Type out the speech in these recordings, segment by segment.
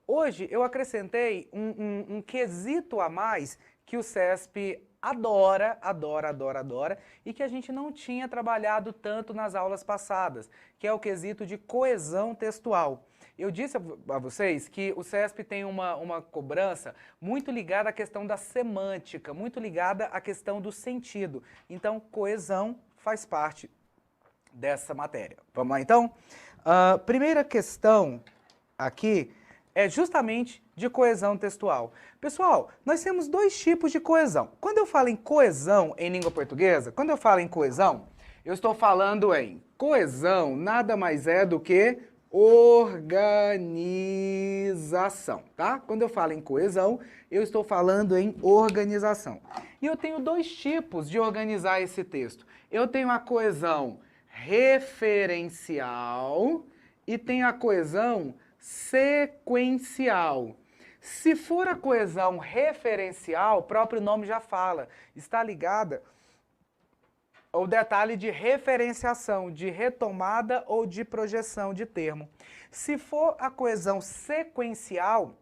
Hoje eu acrescentei um quesito a mais que o CESP adora, adora, adora, adora, e que a gente não tinha trabalhado tanto nas aulas passadas, que é o quesito de coesão textual. Eu disse a vocês que o CESP tem uma cobrança muito ligada à questão da semântica, muito ligada à questão do sentido. Então, coesão faz parte dessa matéria. Vamos lá, então? Primeira questão aqui é justamente de coesão textual. Pessoal, nós temos dois tipos de coesão. Quando eu falo em coesão em língua portuguesa, quando eu falo em coesão, eu estou falando em coesão nada mais é do que organização, tá? Quando eu falo em coesão, eu estou falando em organização. E eu tenho dois tipos de organizar esse texto. Eu tenho a coesão referencial e tenho a coesão sequencial. Se for a coesão referencial, o próprio nome já fala, está ligada ao detalhe de referenciação, de retomada ou de projeção de termo. Se for a coesão sequencial,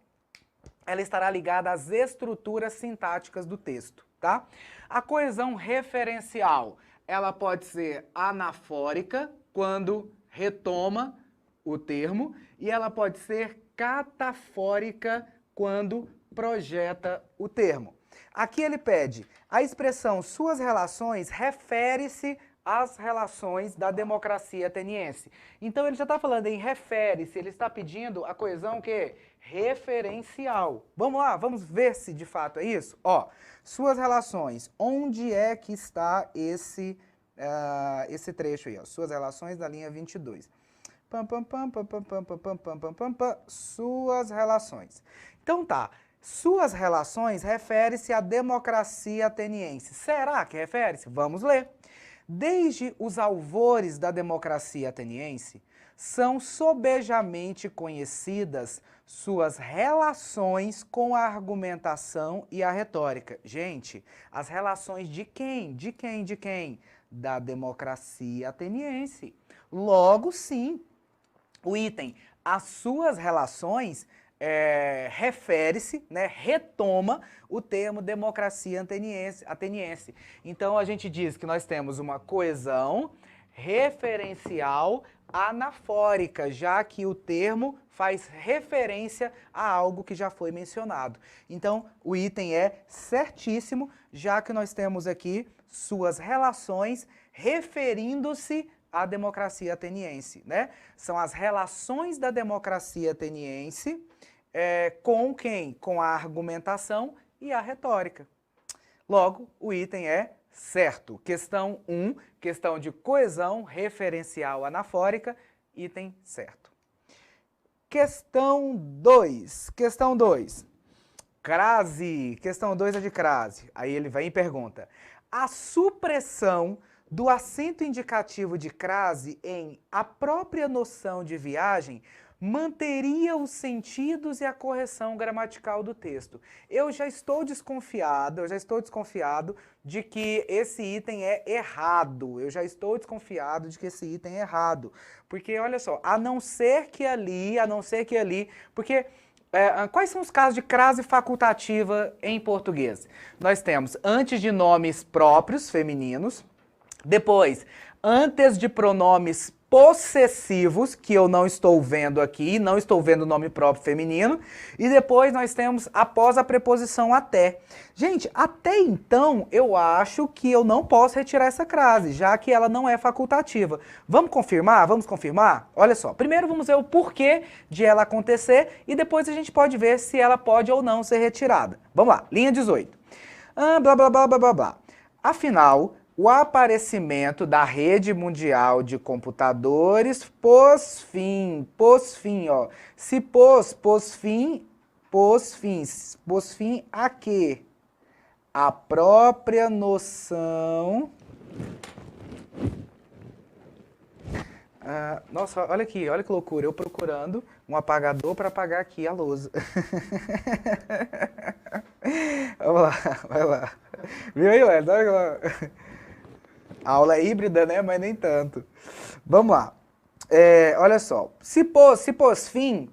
ela estará ligada às estruturas sintáticas do texto, tá? A coesão referencial, ela pode ser anafórica, quando retoma o termo, e ela pode ser catafórica, quando projeta o termo. Aqui ele pede, a expressão suas relações refere-se às relações da democracia ateniense. Então ele já está falando em refere-se, ele está pedindo a coesão que referencial. Vamos lá, vamos ver se de fato é isso? Ó, suas relações, onde é que está esse trecho aí? Ó, suas relações da linha 22. Suas relações. Então tá, suas relações refere-se à democracia ateniense. Será que refere-se? Vamos ler. Desde os alvores da democracia ateniense, são sobejamente conhecidas suas relações com a argumentação e a retórica. Gente, as relações de quem? De quem? De quem? Da democracia ateniense. Logo, sim, o item as suas relações refere-se, né, retoma o termo democracia ateniense. Então a gente diz que nós temos uma coesão referencial anafórica, já que o termo faz referência a algo que já foi mencionado. Então o item é certíssimo, já que nós temos aqui suas relações referindo-se à democracia ateniense, né? São as relações da democracia ateniense com quem? Com a argumentação e a retórica. Logo, o item é certo. Questão 1, questão de coesão referencial anafórica, item certo. Questão 2. Questão 2. Crase. Questão 2 é de crase. Aí ele vem e pergunta: a supressão do acento indicativo de crase em a própria noção de viagem manteria os sentidos e a correção gramatical do texto. Eu já estou desconfiado de que esse item é errado. Eu já estou desconfiado de que esse item é errado. Porque, olha só, a não ser que ali, porque quais são os casos de crase facultativa em português? Nós temos antes de nomes próprios femininos, depois, antes de pronomes possessivos, que eu não estou vendo aqui, não estou vendo o nome próprio feminino, e depois nós temos após a preposição até. Gente, até então eu acho que eu não posso retirar essa crase, já que ela não é facultativa. Vamos confirmar? Vamos confirmar? Olha só, primeiro vamos ver o porquê de ela acontecer e depois a gente pode ver se ela pode ou não ser retirada. Vamos lá, linha 18. Blá, blá, blá, blá, blá, blá. Afinal, o aparecimento da rede mundial de computadores pôs fim, ó. Se pôs fim a quê? A própria noção... nossa, olha aqui, olha que loucura, eu procurando um apagador para apagar aqui a lousa. Vamos lá, vai lá. Viu aí, Léo? A aula é híbrida, né? Mas nem tanto. Vamos lá. Olha só. Se pôs fim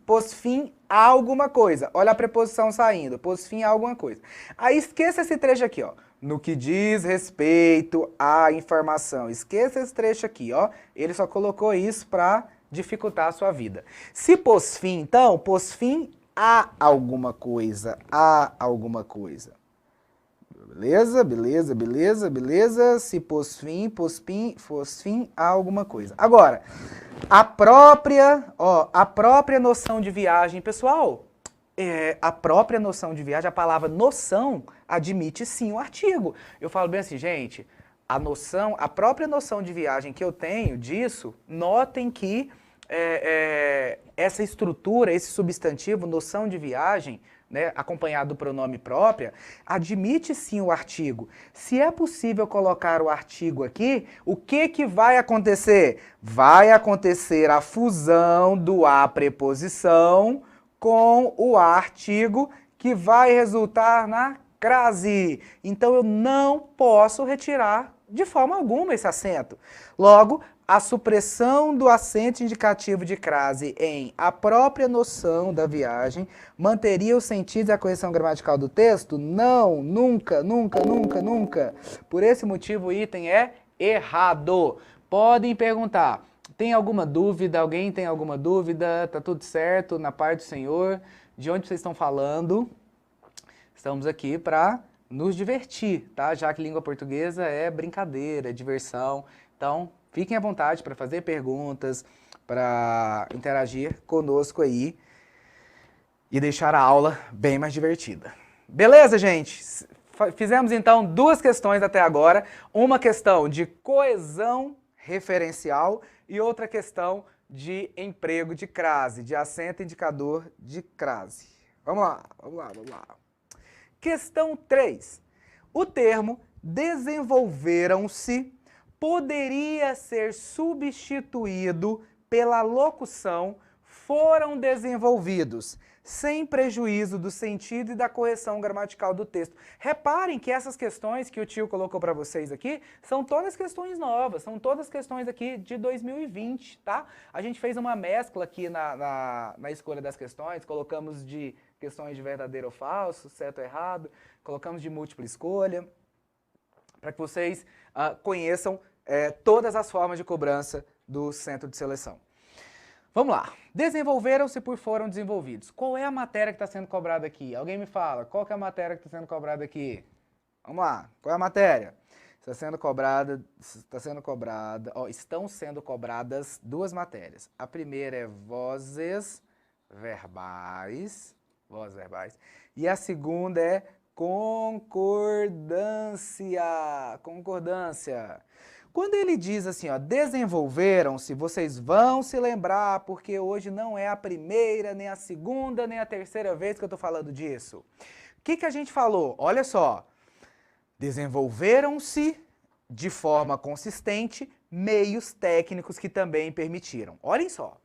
a alguma coisa. Olha a preposição saindo, pôs fim a alguma coisa. Aí esqueça esse trecho aqui, ó. No que diz respeito à informação. Esqueça esse trecho aqui, ó. Ele só colocou isso para dificultar a sua vida. Se pôs fim, então, pôs fim a alguma coisa. A alguma coisa. Beleza, beleza, beleza, beleza. Se pôs fim a alguma coisa. Agora, a própria noção de viagem, pessoal, a própria noção de viagem, a palavra noção, admite sim o artigo. Eu falo bem assim, gente, a própria noção de viagem que eu tenho disso, notem que essa estrutura, esse substantivo, noção de viagem, né, acompanhado do pronome própria, admite sim o artigo. Se é possível colocar o artigo aqui, o que vai acontecer? Vai acontecer a fusão do a preposição com o artigo, que vai resultar na crase. Então eu não posso retirar de forma alguma esse acento. Logo, a supressão do acento indicativo de crase em a própria noção da viagem manteria o sentido e a correção gramatical do texto? Não, nunca, nunca, nunca, nunca. Por esse motivo o item é errado. Podem perguntar, tem alguma dúvida? Alguém tem alguma dúvida? Tá tudo certo na paz do Senhor? De onde vocês estão falando? Estamos aqui para nos divertir, tá? Já que língua portuguesa é brincadeira, é diversão. Então, fiquem à vontade para fazer perguntas, para interagir conosco aí e deixar a aula bem mais divertida. Beleza, gente? Fizemos então 2 questões até agora. Uma questão de coesão referencial e outra questão de emprego de crase, de acento indicador de crase. Vamos lá, vamos lá, vamos lá. Questão 3. O termo desenvolveram-se poderia ser substituído pela locução foram desenvolvidos, sem prejuízo do sentido e da correção gramatical do texto. Reparem que essas questões que o tio colocou para vocês aqui são todas questões novas, são todas questões aqui de 2020, tá? A gente fez uma mescla aqui na escolha das questões, colocamos de questões de verdadeiro ou falso, certo ou errado, colocamos de múltipla escolha, para que vocês conheçam todas as formas de cobrança do centro de seleção. Vamos lá. Desenvolveram-se por foram desenvolvidos. Qual é a matéria que está sendo cobrada aqui? Alguém me fala, qual que é a matéria que está sendo cobrada aqui? Vamos lá. Qual é a matéria? Estão sendo cobradas 2 matérias. A primeira é vozes verbais. E a segunda é concordância. Quando ele diz assim, ó, desenvolveram-se, vocês vão se lembrar, porque hoje não é a primeira, nem a segunda, nem a terceira vez que eu estou falando disso. O que a gente falou? Olha só, desenvolveram-se de forma consistente meios técnicos que também permitiram. Olhem só,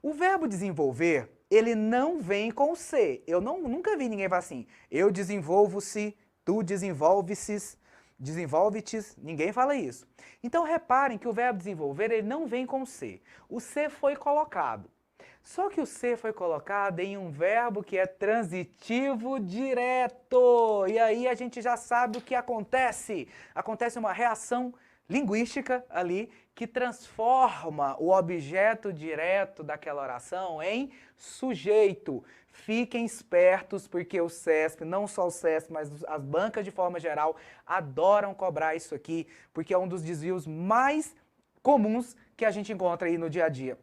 o verbo desenvolver, ele não vem com o se. Eu nunca vi ninguém falar assim, eu desenvolvo-se, tu desenvolve-se, desenvolve-te, ninguém fala isso. Então reparem que o verbo desenvolver, ele não vem com se. O se foi colocado. Só que o se foi colocado em um verbo que é transitivo direto. E aí a gente já sabe o que acontece. Acontece uma reação linguística ali que transforma o objeto direto daquela oração em sujeito. Fiquem espertos, porque o CESP, não só o CESP, mas as bancas de forma geral, adoram cobrar isso aqui, porque é um dos desvios mais comuns que a gente encontra aí no dia a dia,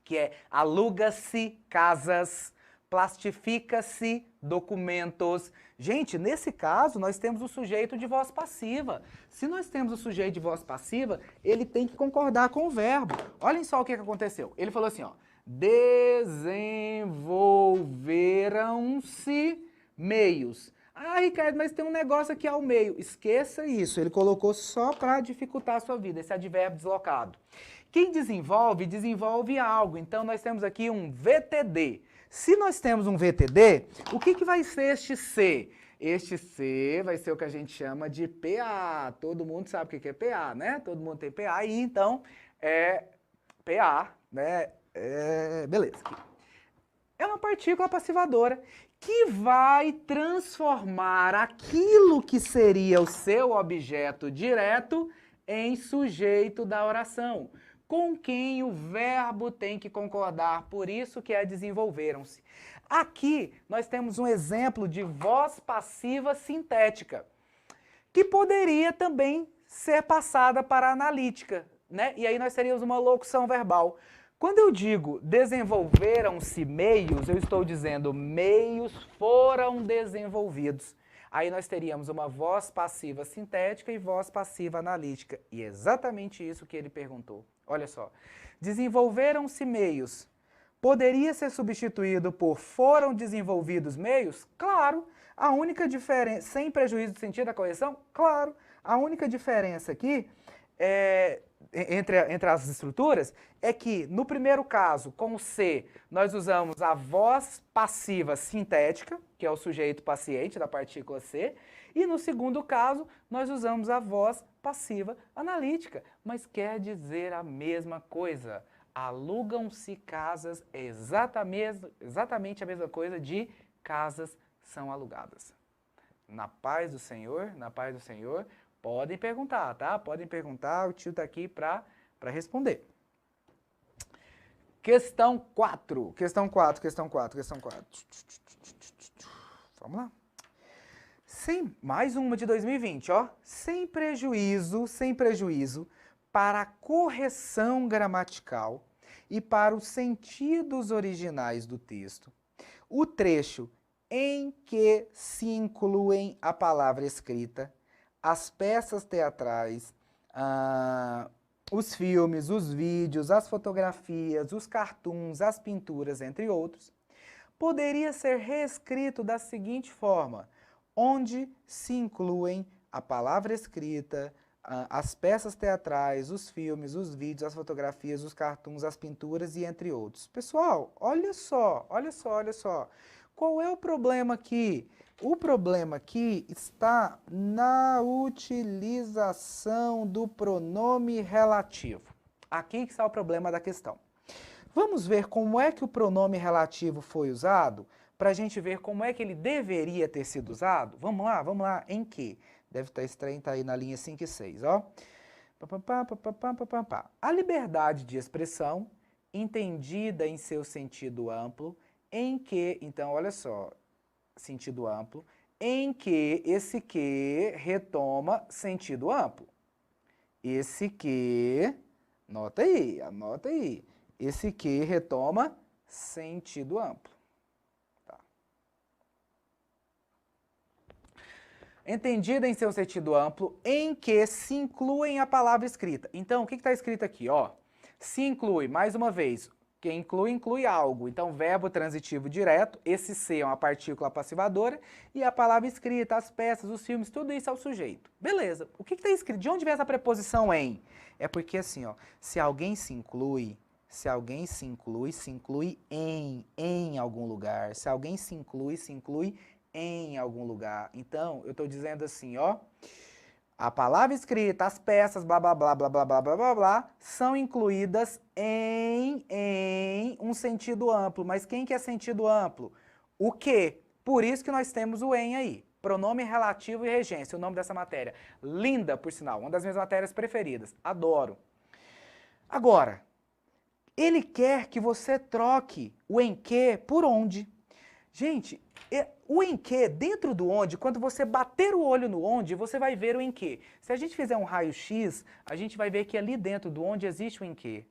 que é aluga-se casas, plastifica-se documentos. Gente, nesse caso, nós temos o sujeito de voz passiva. Se nós temos o sujeito de voz passiva, ele tem que concordar com o verbo. Olhem só o que aconteceu. Ele falou assim, ó, desenvolveram-se meios. Ah, Ricardo, mas tem um negócio aqui ao meio. Esqueça isso, ele colocou só para dificultar a sua vida, esse advérbio deslocado. Quem desenvolve, desenvolve algo. Então, nós temos aqui um VTD. Se nós temos um VTD, o que vai ser este C? Este C vai ser o que a gente chama de PA. Todo mundo sabe o que é PA, né? Todo mundo tem PA e então é PA, né? Beleza. É uma partícula passivadora que vai transformar aquilo que seria o seu objeto direto em sujeito da oração, com quem o verbo tem que concordar, por isso que é desenvolveram-se. Aqui nós temos um exemplo de voz passiva sintética, que poderia também ser passada para a analítica, né? E aí nós teríamos uma locução verbal. Quando eu digo desenvolveram-se meios, eu estou dizendo meios foram desenvolvidos. Aí nós teríamos uma voz passiva sintética e voz passiva analítica. E é exatamente isso que ele perguntou. Olha só. Desenvolveram-se meios. Poderia ser substituído por foram desenvolvidos meios? Claro. A única diferença, sem prejuízo do sentido da correção? Claro. A única diferença aqui entre as estruturas é que, no primeiro caso, com o C, nós usamos a voz passiva sintética, que é o sujeito paciente da partícula C, e no segundo caso, nós usamos a voz passiva analítica, mas quer dizer a mesma coisa. Alugam-se casas é exatamente a mesma coisa de casas são alugadas. Na paz do Senhor, podem perguntar, tá? Podem perguntar, o tio está aqui para responder. Questão 4. Vamos lá. Mais uma de 2020, ó. Sem prejuízo para a correção gramatical e para os sentidos originais do texto, o trecho em que se incluem a palavra escrita, as peças teatrais, os filmes, os vídeos, as fotografias, os cartoons, as pinturas, entre outros, poderia ser reescrito da seguinte forma, onde se incluem a palavra escrita, as peças teatrais, os filmes, os vídeos, as fotografias, os cartoons, as pinturas e entre outros. Pessoal, olha só. Qual é o problema aqui? O problema aqui está na utilização do pronome relativo. Aqui que está o problema da questão. Vamos ver como é que o pronome relativo foi usado, para a gente ver como é que ele deveria ter sido usado. Vamos lá, em que? Deve estar estranho, está aí na linha 5 e 6, ó. A liberdade de expressão, entendida em seu sentido amplo, em que, então, olha só, sentido amplo, em que esse que retoma sentido amplo. Esse que, anota aí, esse que retoma sentido amplo. Tá. Entendida em seu sentido amplo, em que se incluem a palavra escrita. Então, o que está escrito aqui? Ó, se inclui, mais uma vez, quem inclui algo. Então, verbo transitivo direto, esse ser é uma partícula passivadora, e a palavra escrita, as peças, os filmes, tudo isso é o sujeito. Beleza. O que está escrito? De onde vem essa preposição em? É porque assim, ó, se alguém se inclui em algum lugar. Se alguém se inclui em algum lugar. Então, eu estou dizendo assim, ó, a palavra escrita, as peças, blá, blá, blá, blá, blá, blá, blá, blá, blá, são incluídas em um sentido amplo. Mas quem que é sentido amplo? O que? Por isso que nós temos o em aí. Pronome relativo e regência, o nome dessa matéria. Linda, por sinal, uma das minhas matérias preferidas. Adoro. Agora, ele quer que você troque o em que por onde. Gente, o em que, dentro do onde, quando você bater o olho no onde, você vai ver o em que. Se a gente fizer um raio-x, a gente vai ver que ali dentro do onde existe o em que.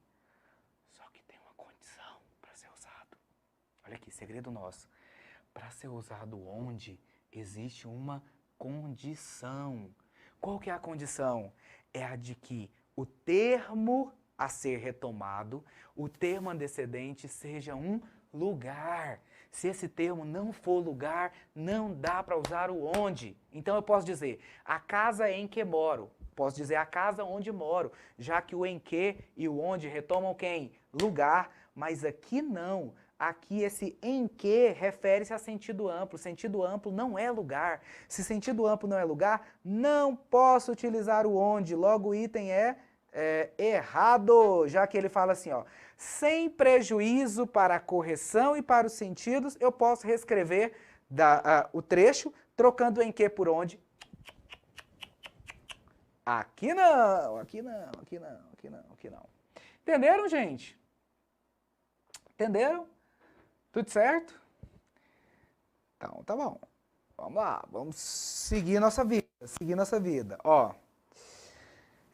Só que tem uma condição para ser usado. Olha aqui, segredo nosso. Para ser usado onde, existe uma condição. Qual que é a condição? É a de que o termo a ser retomado, o termo antecedente seja um lugar. Se esse termo não for lugar, não dá para usar o onde. Então eu posso dizer, a casa em que moro. Posso dizer a casa onde moro, já que o em que e o onde retomam quem? Lugar, mas aqui não. Aqui esse em que refere-se a sentido amplo. Sentido amplo não é lugar. Se sentido amplo não é lugar, não posso utilizar o onde. Logo o item é errado, já que ele fala assim, ó, sem prejuízo para a correção e para os sentidos, eu posso reescrever o trecho, trocando em que por onde? Aqui não, aqui não, aqui não, aqui não, aqui não. Entenderam, gente? Entenderam? Tudo certo? Então, tá bom. Vamos lá, vamos seguir nossa vida, Ó,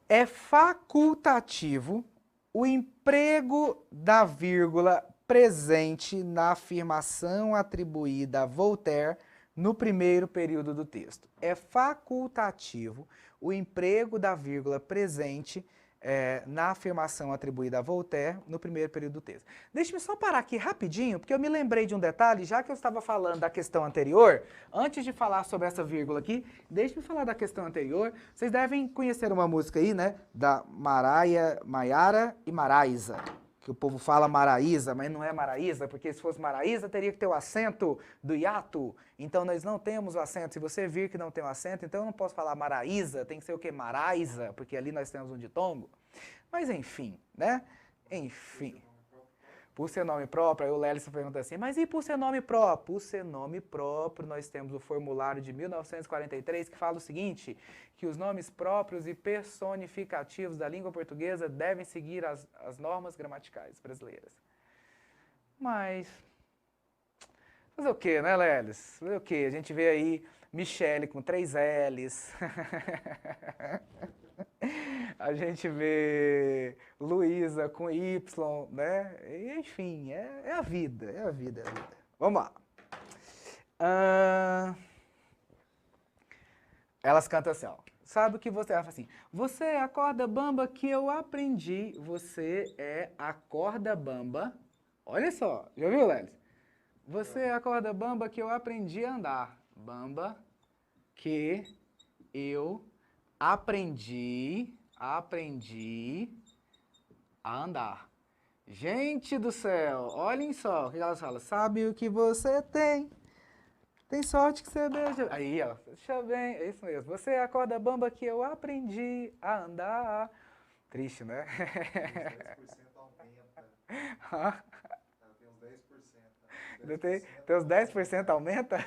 é facultativo o emprego da vírgula presente na afirmação atribuída a Voltaire no primeiro período do texto. É facultativo o emprego da vírgula presente na afirmação atribuída a Voltaire no primeiro período do texto. Deixe-me só parar aqui rapidinho, porque eu me lembrei de um detalhe, já que eu estava falando da questão anterior, antes de falar sobre essa vírgula aqui, deixe-me falar da questão anterior. Vocês devem conhecer uma música aí, né, da Maiara e Maraísa, que o povo fala Maraísa, mas não é Maraísa, porque se fosse Maraísa teria que ter o acento do hiato, então nós não temos o acento. Se você vir que não tem o acento, então eu não posso falar Maraísa, tem que ser o quê? Maraísa, porque ali nós temos um ditongo. Mas enfim, né? Enfim. Por ser nome próprio, aí o Lélison pergunta assim, mas e por ser nome próprio? Por ser nome próprio, nós temos o formulário de 1943 que fala o seguinte, que os nomes próprios e personificativos da língua portuguesa devem seguir as normas gramaticais brasileiras. Mas, fazer o quê, né, Lélison? Fazer o quê? A gente vê aí Michele com 3 L's. A gente vê Luísa com Y, né? Enfim, é a vida, é a vida, é a vida. Vamos lá. Elas cantam assim, ó. Sabe o que você... Ela fala assim, você é a corda bamba que eu aprendi. Você é a corda bamba. Olha só, já viu, Lélis? Você é a corda bamba que eu aprendi a andar. Bamba que eu aprendi a andar. Gente do céu, olhem só o que elas falam. Sabe o que você tem? Tem sorte que você beija. Aí, ó, deixa bem, é isso mesmo. Você é a corda bamba que eu aprendi a andar. Triste, né? Tem uns 10% aumenta?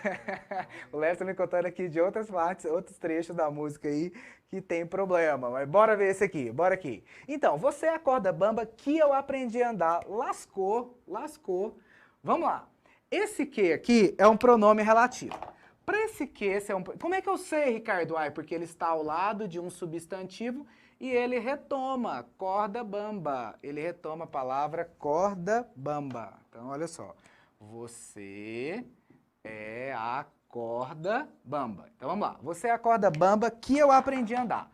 O Léo está me contando aqui de outras partes, outros trechos da música aí que tem problema. Mas bora ver esse aqui, bora aqui. Então, você é a corda bamba que eu aprendi a andar. Lascou. Vamos lá. Esse que aqui é um pronome relativo. Para esse que, esse é um... Como é que eu sei, Ricardo? Porque ele está ao lado de um substantivo e ele retoma corda bamba. Ele retoma a palavra corda bamba. Então, olha só. Você é a corda bamba. Então, vamos lá. Você é a corda bamba que eu aprendi a andar.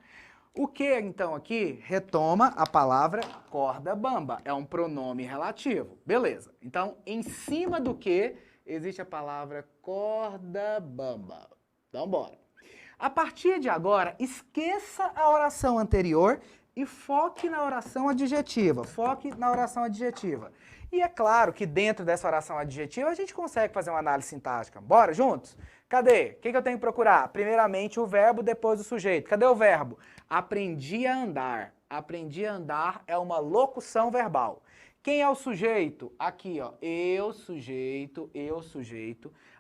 O que, então, aqui retoma a palavra corda bamba. É um pronome relativo. Beleza. Então, em cima do que existe a palavra corda bamba. Então, bora. A partir de agora, esqueça a oração anterior e foque na oração adjetiva. Foque na oração adjetiva. E é claro que dentro dessa oração adjetiva a gente consegue fazer uma análise sintática. Bora juntos? Cadê? O que eu tenho que procurar? Primeiramente o verbo, depois o sujeito. Cadê o verbo? Aprendi a andar. Aprendi a andar é uma locução verbal. Quem é o sujeito? Aqui, ó. Eu, sujeito.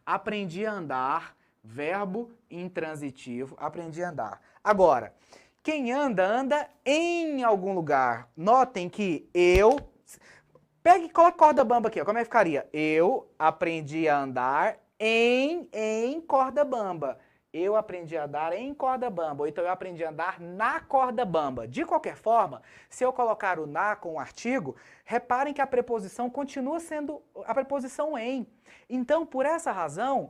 Aprendi a andar, verbo intransitivo. Aprendi a andar. Agora, quem anda, anda em algum lugar. Notem que eu... Pega e coloca corda bamba aqui, ó. Como é que ficaria? Eu aprendi a andar em corda bamba. Eu aprendi a andar em corda bamba. Ou então eu aprendi a andar na corda bamba. De qualquer forma, se eu colocar o na com o artigo, reparem que a preposição continua sendo a preposição em. Então, por essa razão,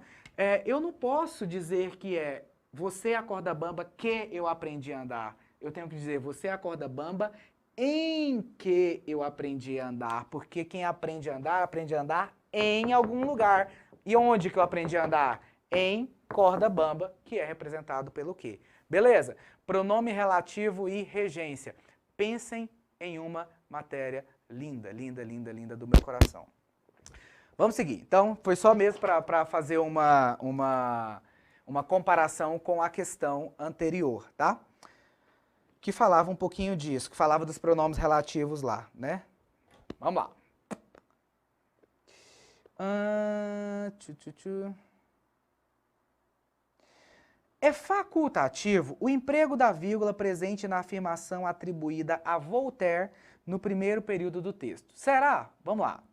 eu não posso dizer que é você é a corda bamba que eu aprendi a andar. Eu tenho que dizer você é a corda bamba em que eu aprendi a andar, porque quem aprende a andar em algum lugar. E onde que eu aprendi a andar? Em corda bamba, que é representado pelo que. Beleza? Pronome relativo e regência. Pensem em uma matéria linda, linda, linda, linda do meu coração. Vamos seguir. Então, foi só mesmo para fazer uma comparação com a questão anterior, tá? que falava um pouquinho disso, que falava dos pronomes relativos lá, né? Vamos lá. É facultativo o emprego da vírgula presente na afirmação atribuída a Voltaire no primeiro período do texto. Será? Vamos lá.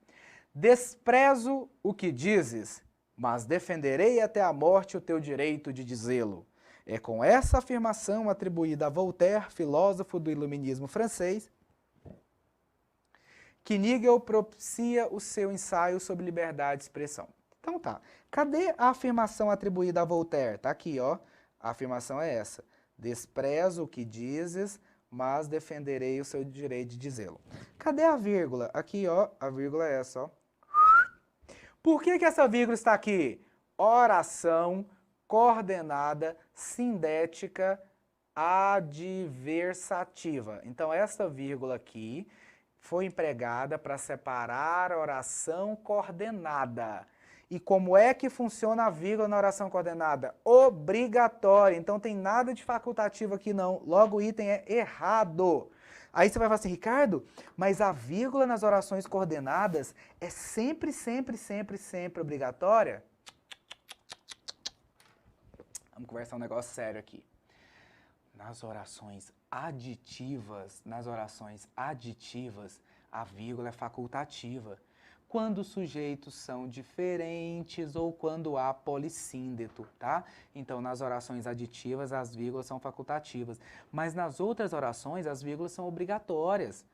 Desprezo o que dizes, mas defenderei até a morte o teu direito de dizê-lo. É com essa afirmação atribuída a Voltaire, filósofo do iluminismo francês, que Hegel propicia o seu ensaio sobre liberdade de expressão. Então tá, cadê a afirmação atribuída a Voltaire? Tá aqui, ó. A afirmação é essa. Desprezo o que dizes, mas defenderei o seu direito de dizê-lo. Cadê a vírgula? Aqui, ó, a vírgula é essa, ó. Por que essa vírgula está aqui? Oração coordenada, sindética, adversativa. Então, essa vírgula aqui foi empregada para separar a oração coordenada. E como é que funciona a vírgula na oração coordenada? Obrigatória. Então, tem nada de facultativo aqui, não. Logo, o item é errado. Aí você vai falar assim, Ricardo, mas a vírgula nas orações coordenadas é sempre, sempre, sempre, sempre obrigatória? Vamos conversar um negócio sério aqui. Nas orações aditivas, a vírgula é facultativa. Quando os sujeitos são diferentes ou quando há polissíndeto, tá? Então, nas orações aditivas, as vírgulas são facultativas. Mas nas outras orações, as vírgulas são obrigatórias.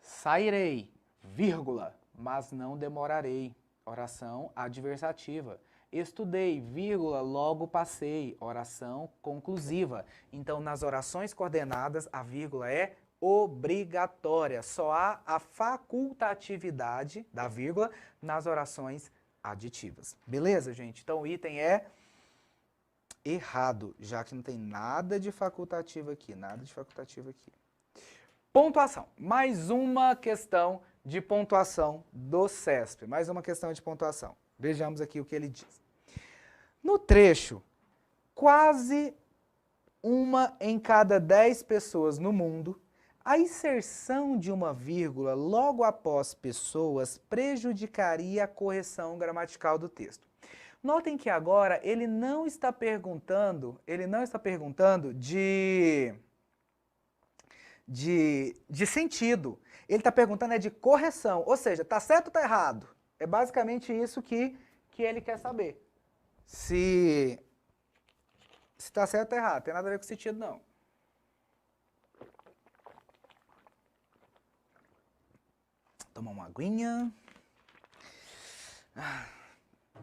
Sairei, vírgula, mas não demorarei. Oração adversativa. Estudei, vírgula, logo passei. Oração conclusiva. Então, nas orações coordenadas, a vírgula é obrigatória. Só há a facultatividade da vírgula nas orações aditivas. Beleza, gente? Então, o item é errado, já que não tem nada de facultativo aqui. Pontuação. Mais uma questão de pontuação do CESP. Mais uma questão de pontuação. Vejamos aqui o que ele diz. No trecho, quase uma em cada 10 pessoas no mundo, a inserção de uma vírgula logo após pessoas prejudicaria a correção gramatical do texto. Notem que agora ele não está perguntando de sentido. Ele está perguntando de correção, ou seja, está certo ou está errado? É basicamente isso que ele quer saber. Se está certo ou errado, não tem nada a ver com sentido, não. Tomar uma aguinha.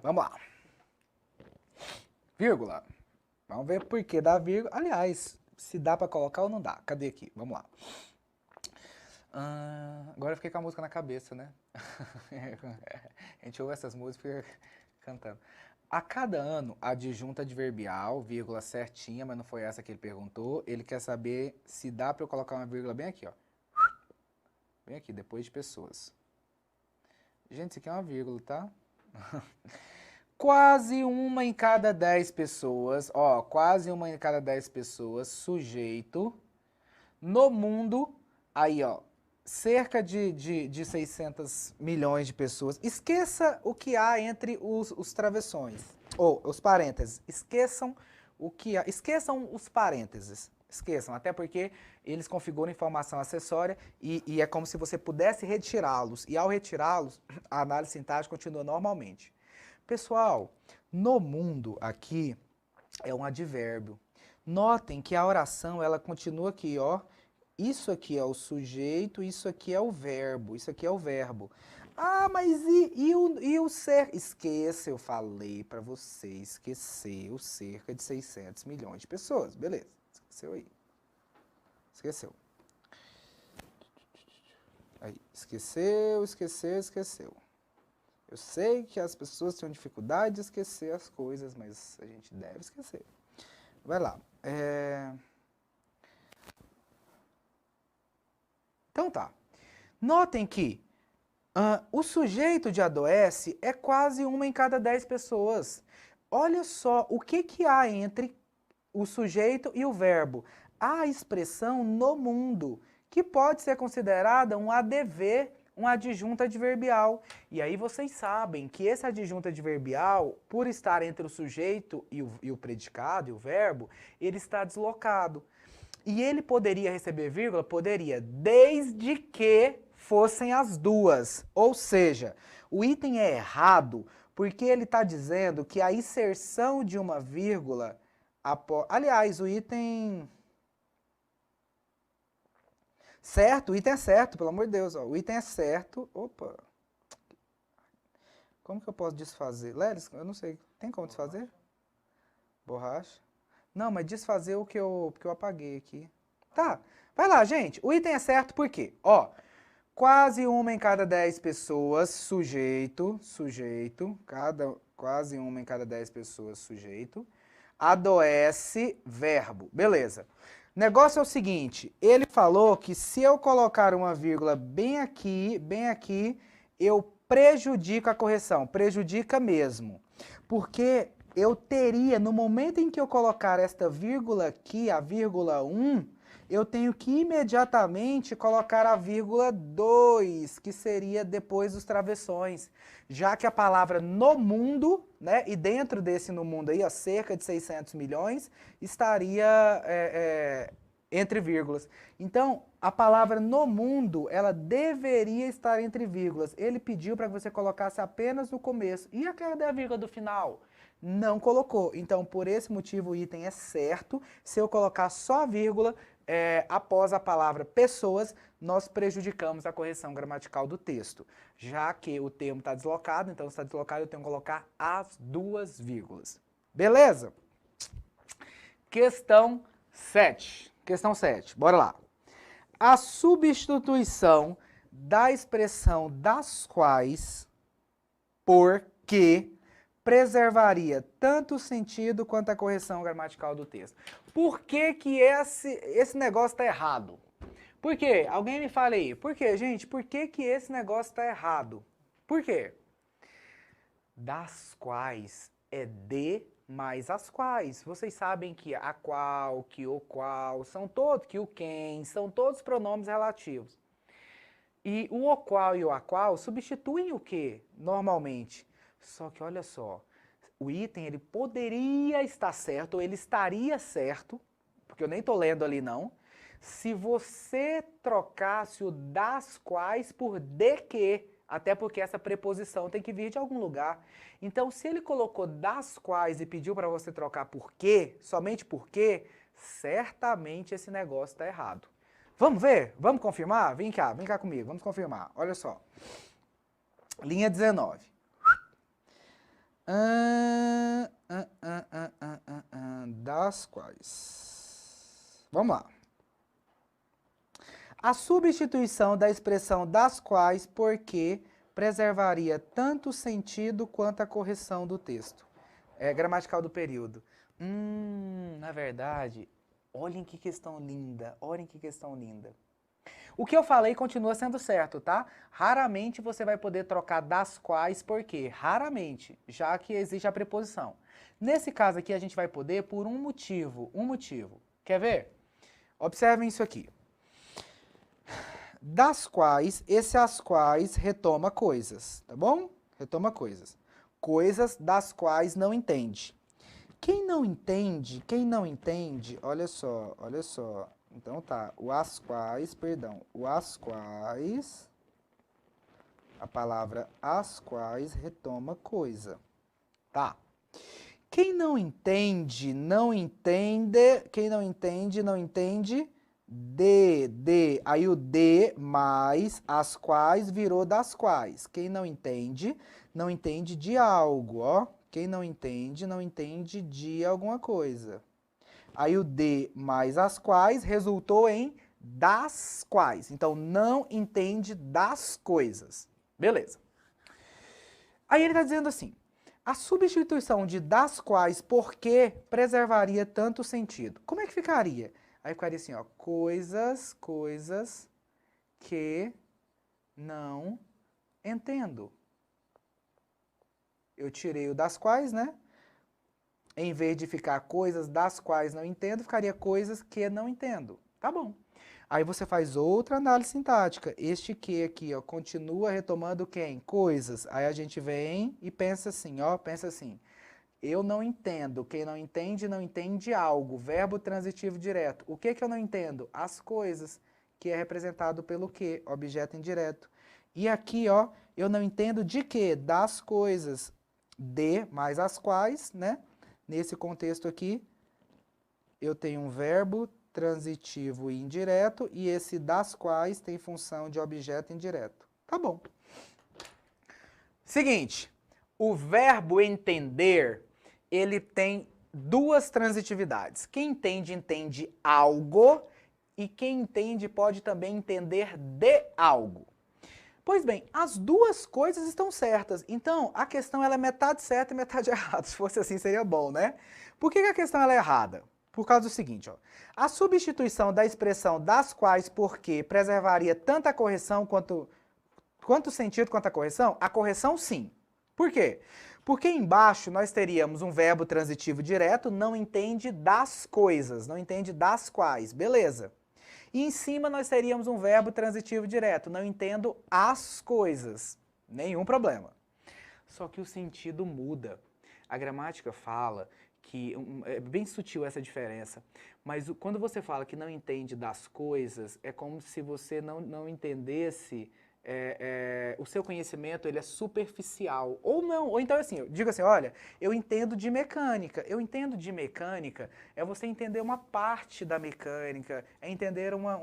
Vamos lá. Vírgula. Vamos ver por que dá vírgula. Aliás, se dá para colocar ou não dá. Cadê aqui? Vamos lá. Agora eu fiquei com a música na cabeça, né? A gente ouve essas músicas e fica cantando. A cada ano, a adjunta adverbial, vírgula certinha, mas não foi essa que ele perguntou. Ele quer saber se dá para eu colocar uma vírgula bem aqui, ó. Bem aqui, depois de pessoas. Gente, isso aqui é uma vírgula, tá? Quase uma em cada 10 pessoas, ó, quase uma em cada 10 pessoas, sujeito, no mundo, aí, ó, cerca de 600 milhões de pessoas. Esqueça o que há entre os travessões, ou os parênteses. Esqueçam o que há, esqueçam os parênteses. Esqueçam, até porque eles configuram informação acessória e é como se você pudesse retirá-los. E ao retirá-los, a análise sintática continua normalmente. Pessoal, no mundo aqui é um advérbio. Notem que a oração ela continua aqui, ó. Isso aqui é o sujeito, isso aqui é o verbo, isso aqui é o verbo. Ah, mas e o ser? Esqueça, eu falei para você, esqueceu cerca de 600 milhões de pessoas. Beleza, esqueceu aí. Esqueceu. Aí, esqueceu. Eu sei que as pessoas têm dificuldade de esquecer as coisas, mas a gente deve esquecer. Vai lá. Então tá. Notem que o sujeito de adoece é quase uma em cada 10 pessoas. Olha só o que há entre o sujeito e o verbo. a expressão no mundo, que pode ser considerada um ADV, um adjunto adverbial. E aí vocês sabem que esse adjunto adverbial, por estar entre o sujeito e o predicado, e o verbo, ele está deslocado. E ele poderia receber vírgula? Poderia, desde que fossem as duas. Ou seja, o item é errado porque ele está dizendo que a inserção de uma vírgula... Aliás, o item... Certo, o item é certo, pelo amor de Deus. Ó, o item é certo. Opa! Como que eu posso desfazer? Lelis, eu não sei. Tem como desfazer? Borracha. Não, mas desfazer o que eu apaguei aqui. Tá, vai lá, gente. O item é certo por quê? Ó, quase uma em cada 10 pessoas, sujeito, quase uma em cada 10 pessoas, sujeito, adoece, verbo. Beleza. Negócio é o seguinte, ele falou que se eu colocar uma vírgula bem aqui, eu prejudico a correção. Prejudica mesmo. Porque eu teria, no momento em que eu colocar esta vírgula aqui, a vírgula 1, eu tenho que imediatamente colocar a vírgula 2, que seria depois dos travessões. Já que a palavra no mundo, né, e dentro desse no mundo aí, ó, cerca de 600 milhões, estaria entre vírgulas. Então, a palavra no mundo, ela deveria estar entre vírgulas. Ele pediu para que você colocasse apenas no começo. E aquela vírgula do final? Não colocou. Então, por esse motivo, o item é certo. Se eu colocar só a vírgula, após a palavra pessoas, nós prejudicamos a correção gramatical do texto. Já que o termo está deslocado, então se está deslocado eu tenho que colocar as duas vírgulas. Beleza? Questão 7. Questão 7, bora lá. A substituição da expressão das quais por que preservaria tanto o sentido quanto a correção gramatical do texto. Por que que esse negócio está errado? Por quê? Alguém me fala aí. Por quê, gente? Por que que esse negócio está errado? Por quê? Das quais é de mais as quais. Vocês sabem que a qual, que o qual, são todos, que o quem, são todos pronomes relativos. E o qual e o a qual substituem o que, normalmente? Só que olha só, o item ele poderia estar certo, ou ele estaria certo, porque eu nem estou lendo ali não, se você trocasse o das quais por de que, até porque essa preposição tem que vir de algum lugar. Então, se ele colocou das quais e pediu para você trocar por que, somente por que, certamente esse negócio está errado. Vamos ver? Vamos confirmar? Vem cá comigo, vamos confirmar. Olha só. Linha 19. Das quais. Vamos lá. A substituição da expressão das quais por que preservaria tanto o sentido quanto a correção do texto. Gramatical do período. Na verdade, olhem que questão linda, olhem que questão linda. O que eu falei continua sendo certo, tá? Raramente você vai poder trocar das quais por quê? Raramente, já que existe a preposição. Nesse caso aqui a gente vai poder por um motivo. Quer ver? Observem isso aqui. Das quais, esse as quais retoma coisas, tá bom? Retoma coisas. Coisas das quais não entende. Quem não entende, olha só. Então tá, o as quais, a palavra as quais retoma coisa. Tá. Quem não entende, de. Aí o de mais as quais virou das quais. Quem não entende de algo, ó. Quem não entende de alguma coisa. Aí o de mais as quais resultou em das quais. Então, não entende das coisas. Beleza. Aí ele está dizendo assim, a substituição de das quais por que preservaria tanto sentido. Como é que ficaria? Aí ficaria assim, ó, coisas que não entendo. Eu tirei o das quais, né? Em vez de ficar coisas das quais não entendo, ficaria coisas que não entendo. Tá bom. Aí você faz outra análise sintática. Este que aqui, ó, continua retomando quem? Coisas. Aí a gente vem e pensa assim, ó, pensa assim. Eu não entendo. Quem não entende algo. Verbo transitivo direto. O que que eu não entendo? As coisas, que é representado pelo que? Objeto indireto. E aqui, ó, eu não entendo de quê? Das coisas. De mais as quais, né? Nesse contexto aqui, eu tenho um verbo transitivo e indireto, e esse das quais tem função de objeto indireto. Tá bom. Seguinte, o verbo entender, ele tem duas transitividades. Quem entende, entende algo, e quem entende pode também entender de algo. Pois bem, as duas coisas estão certas. Então, a questão ela é metade certa e metade errada. Se fosse assim, seria bom, né? Por que a questão ela é errada? Por causa do seguinte, ó. A substituição da expressão das quais porque preservaria tanto a correção quanto o sentido quanto a correção? A correção, sim. Por quê? Porque embaixo nós teríamos um verbo transitivo direto, não entende das coisas, não entende das quais. Beleza. E em cima nós teríamos um verbo transitivo direto, não entendo as coisas. Nenhum problema. Só que o sentido muda. A gramática fala que, é bem sutil essa diferença, mas quando você fala que não entende das coisas, é como se você não entendesse, o seu conhecimento ele é superficial. Ou não, ou então assim, eu digo assim, olha, eu entendo de mecânica. Eu entendo de mecânica é você entender uma parte da mecânica, é entender uma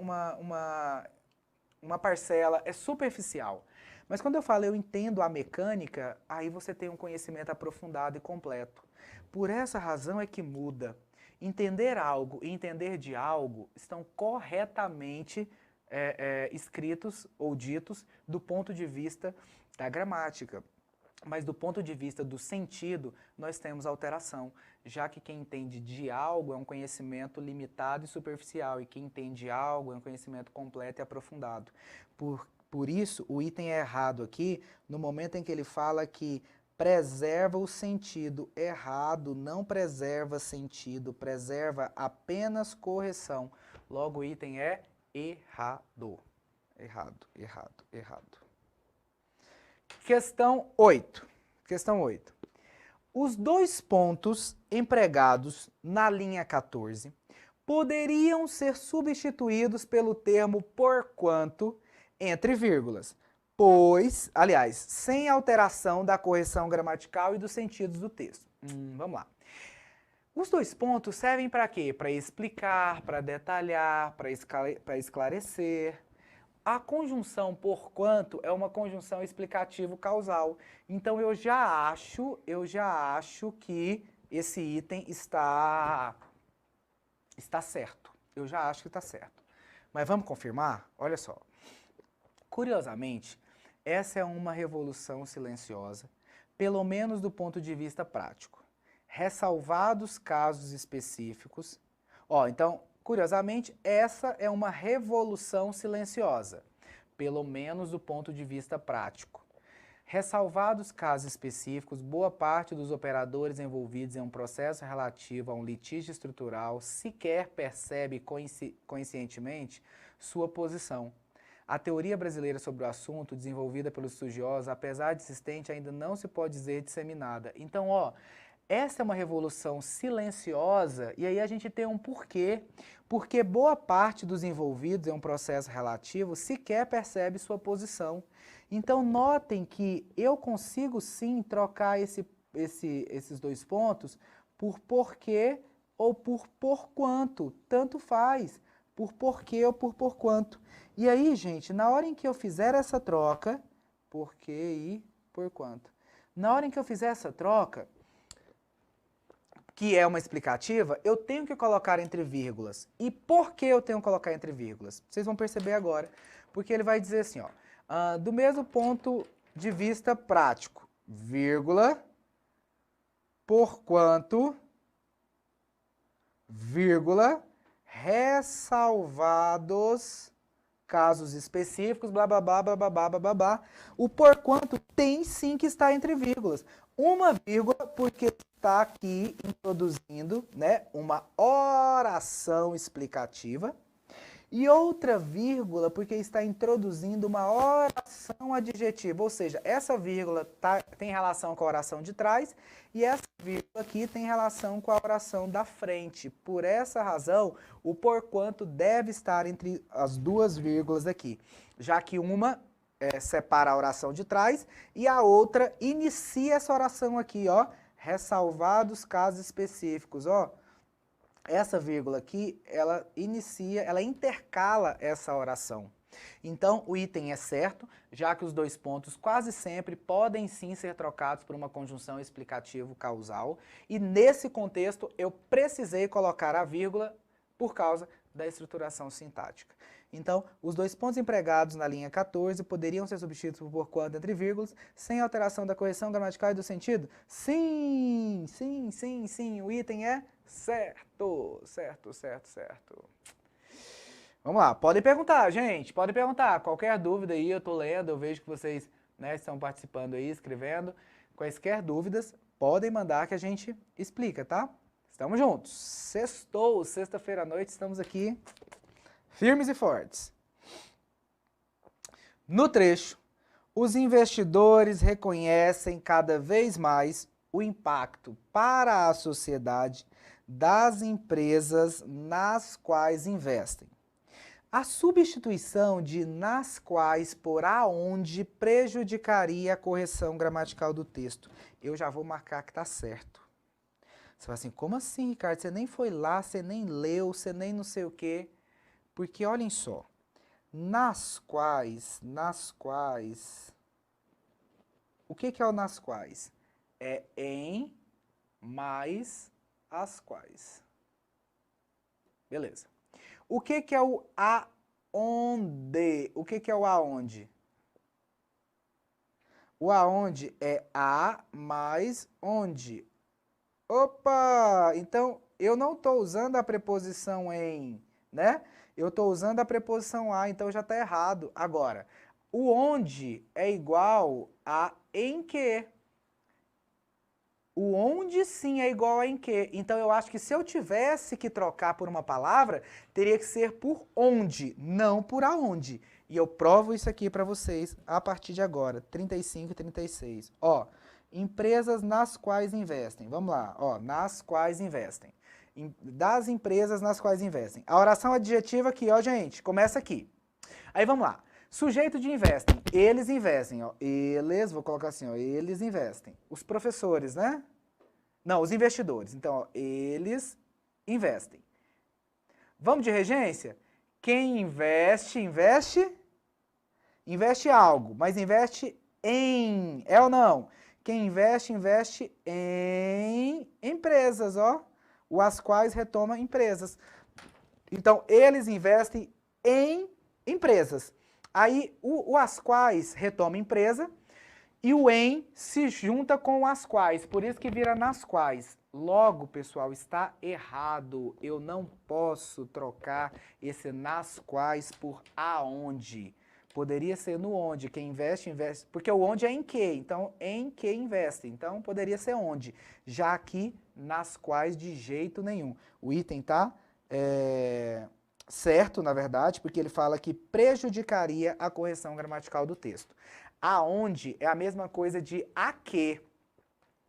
parcela, é superficial. Mas quando eu falo eu entendo a mecânica, aí você tem um conhecimento aprofundado e completo. Por essa razão é que muda. Entender algo e entender de algo estão corretamente escritos ou ditos do ponto de vista da gramática. Mas do ponto de vista do sentido, nós temos alteração, já que quem entende de algo é um conhecimento limitado e superficial, e quem entende algo é um conhecimento completo e aprofundado. Por isso, o item é errado aqui, no momento em que ele fala que preserva o sentido. Errado, não preserva sentido, preserva apenas correção. Logo, o item é errado. Errado, errado, errado. Questão 8. Questão 8. Os dois pontos empregados na linha 14 poderiam ser substituídos pelo termo porquanto entre vírgulas, pois, aliás, sem alteração da correção gramatical e dos sentidos do texto. Vamos lá. Os dois pontos servem para quê? Para explicar, para detalhar, para esclarecer. A conjunção porquanto é uma conjunção explicativo-causal. Então eu já acho que esse item está certo. Eu já acho que está certo. Mas vamos confirmar? Olha só. Curiosamente, essa é uma revolução silenciosa, pelo menos do ponto de vista prático. Ressalvados casos específicos. Então, curiosamente, essa é uma revolução silenciosa, pelo menos do ponto de vista prático. Ressalvados casos específicos, boa parte dos operadores envolvidos em um processo relativo a um litígio estrutural sequer percebe conscientemente sua posição. A teoria brasileira sobre o assunto, desenvolvida pelos estudiosos, apesar de existente, ainda não se pode dizer disseminada. Então, essa é uma revolução silenciosa, e aí a gente tem um porquê. Porque boa parte dos envolvidos em um processo relativo sequer percebe sua posição. Então, notem que eu consigo sim trocar esses dois pontos por porquê ou por porquanto. Tanto faz, por porquê ou por porquanto. E aí, gente, na hora em que eu fizer essa troca, porquê e porquanto, na hora em que eu fizer essa troca, que é uma explicativa, eu tenho que colocar entre vírgulas. E por que eu tenho que colocar entre vírgulas? Vocês vão perceber agora. Porque ele vai dizer assim, do mesmo ponto de vista prático, vírgula, porquanto, vírgula, ressalvados casos específicos, blá, blá, blá, blá, blá, blá, blá, blá, blá. O porquanto tem sim que estar entre vírgulas. Uma vírgula porque está aqui introduzindo, né, uma oração explicativa. E outra vírgula porque está introduzindo uma oração adjetiva, ou seja, essa vírgula tem relação com a oração de trás e essa vírgula aqui tem relação com a oração da frente. Por essa razão, o porquanto deve estar entre as duas vírgulas aqui, já que uma separa a oração de trás e a outra inicia essa oração aqui, ó, ressalvados casos específicos, ó. Essa vírgula aqui, ela intercala essa oração. Então, o item é certo, já que os dois pontos quase sempre podem sim ser trocados por uma conjunção explicativo-causal. E nesse contexto, eu precisei colocar a vírgula por causa da estruturação sintática. Então, os dois pontos empregados na linha 14 poderiam ser substituídos por porquanto entre vírgulas, sem alteração da correção gramatical e do sentido? Sim, sim, sim, sim, o item é certo, certo, certo, certo. Vamos lá, podem perguntar, gente, podem perguntar. Qualquer dúvida aí, eu tô lendo, eu vejo que vocês, né, estão participando aí, escrevendo. Quaisquer dúvidas, podem mandar que a gente explica, tá? Estamos juntos. Sextou, sexta-feira à noite, estamos aqui firmes e fortes. No trecho, os investidores reconhecem cada vez mais o impacto para a sociedade das empresas nas quais investem. A substituição de nas quais por aonde prejudicaria a correção gramatical do texto. Eu já vou marcar que está certo. Você fala assim, como assim, Ricardo? Você nem foi lá, você nem leu, você nem não sei o quê. Porque, olhem só, nas quais, o que é o nas quais? É em mais as quais. Beleza. O que é o aonde? O que é o aonde? O aonde é a mais onde. Opa! Então, eu não estou usando a preposição em, né? Eu estou usando a preposição a, então já está errado. Agora, o onde é igual a em que. O onde sim é igual a em que. Então eu acho que se eu tivesse que trocar por uma palavra, teria que ser por onde, não por aonde. E eu provo isso aqui para vocês a partir de agora, 35 e 36. Ó, empresas nas quais investem. Vamos lá, ó, nas quais investem. Das empresas nas quais investem. A oração adjetiva aqui, ó, gente, começa aqui. Aí vamos lá. Sujeito de investem. Eles investem, ó. Eles, vou colocar assim, ó, eles investem. Os professores, né? Não, os investidores. Então, ó, eles investem. Vamos de regência? Quem investe, investe algo, mas investe em, é ou não? Quem investe, investe em empresas, ó. O as quais retoma empresas. Então, eles investem em empresas. Aí, o as quais retoma empresa e o em se junta com o as quais. Por isso que vira nas quais. Logo, pessoal, está errado. Eu não posso trocar esse nas quais por aonde. Poderia ser no onde. Quem investe, investe. Porque o onde é em que. Então, em que investe. Então, poderia ser onde. Já aqui, nas quais, de jeito nenhum. O item tá certo, na verdade, porque ele fala que prejudicaria a correção gramatical do texto. Aonde é a mesma coisa de a que.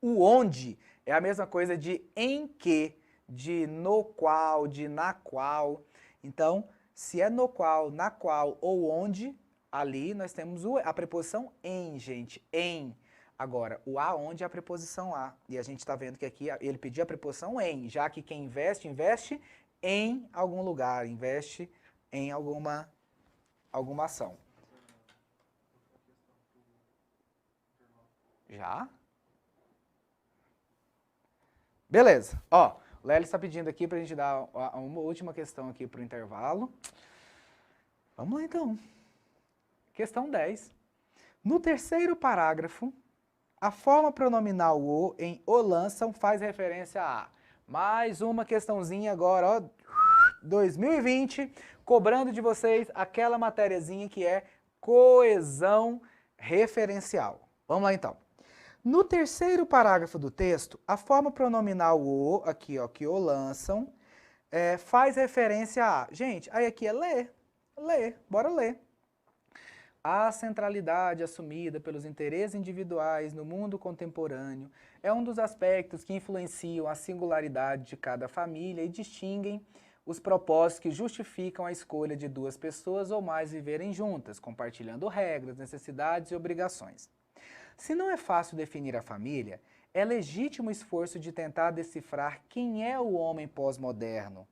O onde é a mesma coisa de em que, de no qual, de na qual. Então, se é no qual, na qual ou onde, ali nós temos a preposição em, gente, em. Agora, o aonde é a preposição a. E a gente está vendo que aqui ele pediu a preposição em, já que quem investe, investe em algum lugar, investe em alguma ação. Já? Beleza. Ó, o Lélio está pedindo aqui para a gente dar uma última questão aqui para o intervalo. Vamos lá, então. Questão 10. No terceiro parágrafo, a forma pronominal o em o lançam faz referência a. Mais uma questãozinha agora, ó, 2020, cobrando de vocês aquela matériazinha que é coesão referencial. Vamos lá, então. No terceiro parágrafo do texto, a forma pronominal o, aqui ó, que o lançam, faz referência a... Gente, aí aqui é ler, bora ler. A centralidade assumida pelos interesses individuais no mundo contemporâneo é um dos aspectos que influenciam a singularidade de cada família e distinguem os propósitos que justificam a escolha de duas pessoas ou mais viverem juntas, compartilhando regras, necessidades e obrigações. Se não é fácil definir a família, é legítimo o esforço de tentar decifrar quem é o homem pós-moderno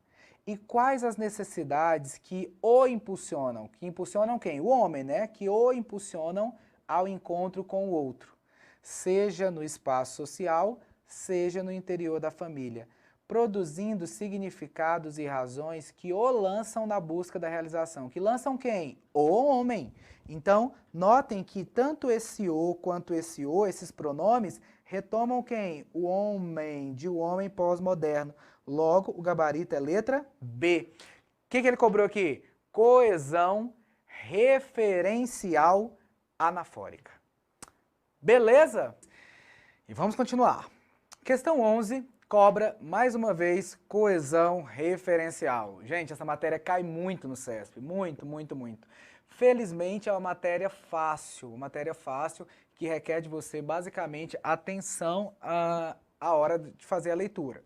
e quais as necessidades que o impulsionam. Que impulsionam quem? O homem, né? Que o impulsionam ao encontro com o outro, seja no espaço social, seja no interior da família, produzindo significados e razões que o lançam na busca da realização. Que lançam quem? O homem. Então, notem que tanto esse o quanto esse o, esses pronomes, retomam quem? O homem, de o homem pós-moderno. Logo, o gabarito é letra B. O que ele cobrou aqui? Coesão referencial anafórica. Beleza? E vamos continuar. Questão 11 cobra, mais uma vez, coesão referencial. Gente, essa matéria cai muito no CESP. Muito, muito, muito. Felizmente é uma matéria fácil que requer de você, basicamente, atenção à hora de fazer a leitura.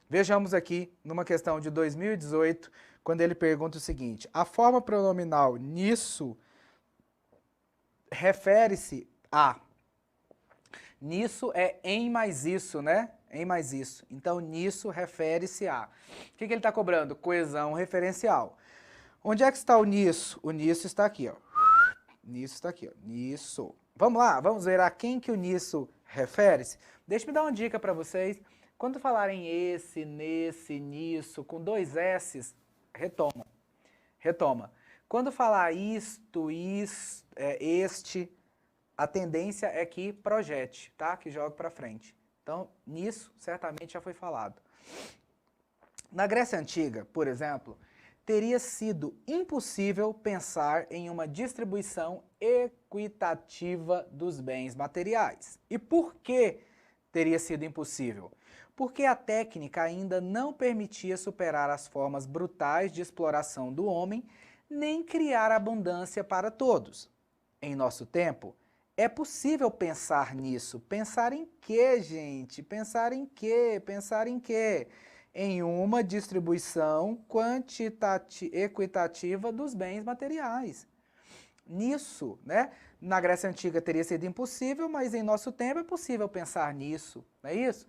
Vejamos aqui, numa questão de 2018, quando ele pergunta o seguinte: a forma pronominal nisso refere-se a... Nisso é em mais isso, né? Em mais isso. Então, nisso refere-se a... O que ele está cobrando? Coesão referencial. Onde é que está o nisso? O nisso está aqui, ó. Nisso está aqui, ó. Nisso. Vamos lá, vamos ver a quem que o nisso refere-se? Deixa eu dar uma dica para vocês. Quando falarem esse, nesse, nisso, com dois S's, retoma. Retoma. Quando falar isto, este, a tendência é que projete, tá? Que jogue para frente. Então, nisso, certamente já foi falado. Na Grécia Antiga, por exemplo, teria sido impossível pensar em uma distribuição equitativa dos bens materiais. E por que teria sido impossível? Porque a técnica ainda não permitia superar as formas brutais de exploração do homem, nem criar abundância para todos. Em nosso tempo, é possível pensar nisso. Pensar em quê, gente? Pensar em quê? Pensar em quê? Em uma distribuição equitativa dos bens materiais. Nisso, né? Na Grécia Antiga teria sido impossível, mas em nosso tempo é possível pensar nisso, não é isso?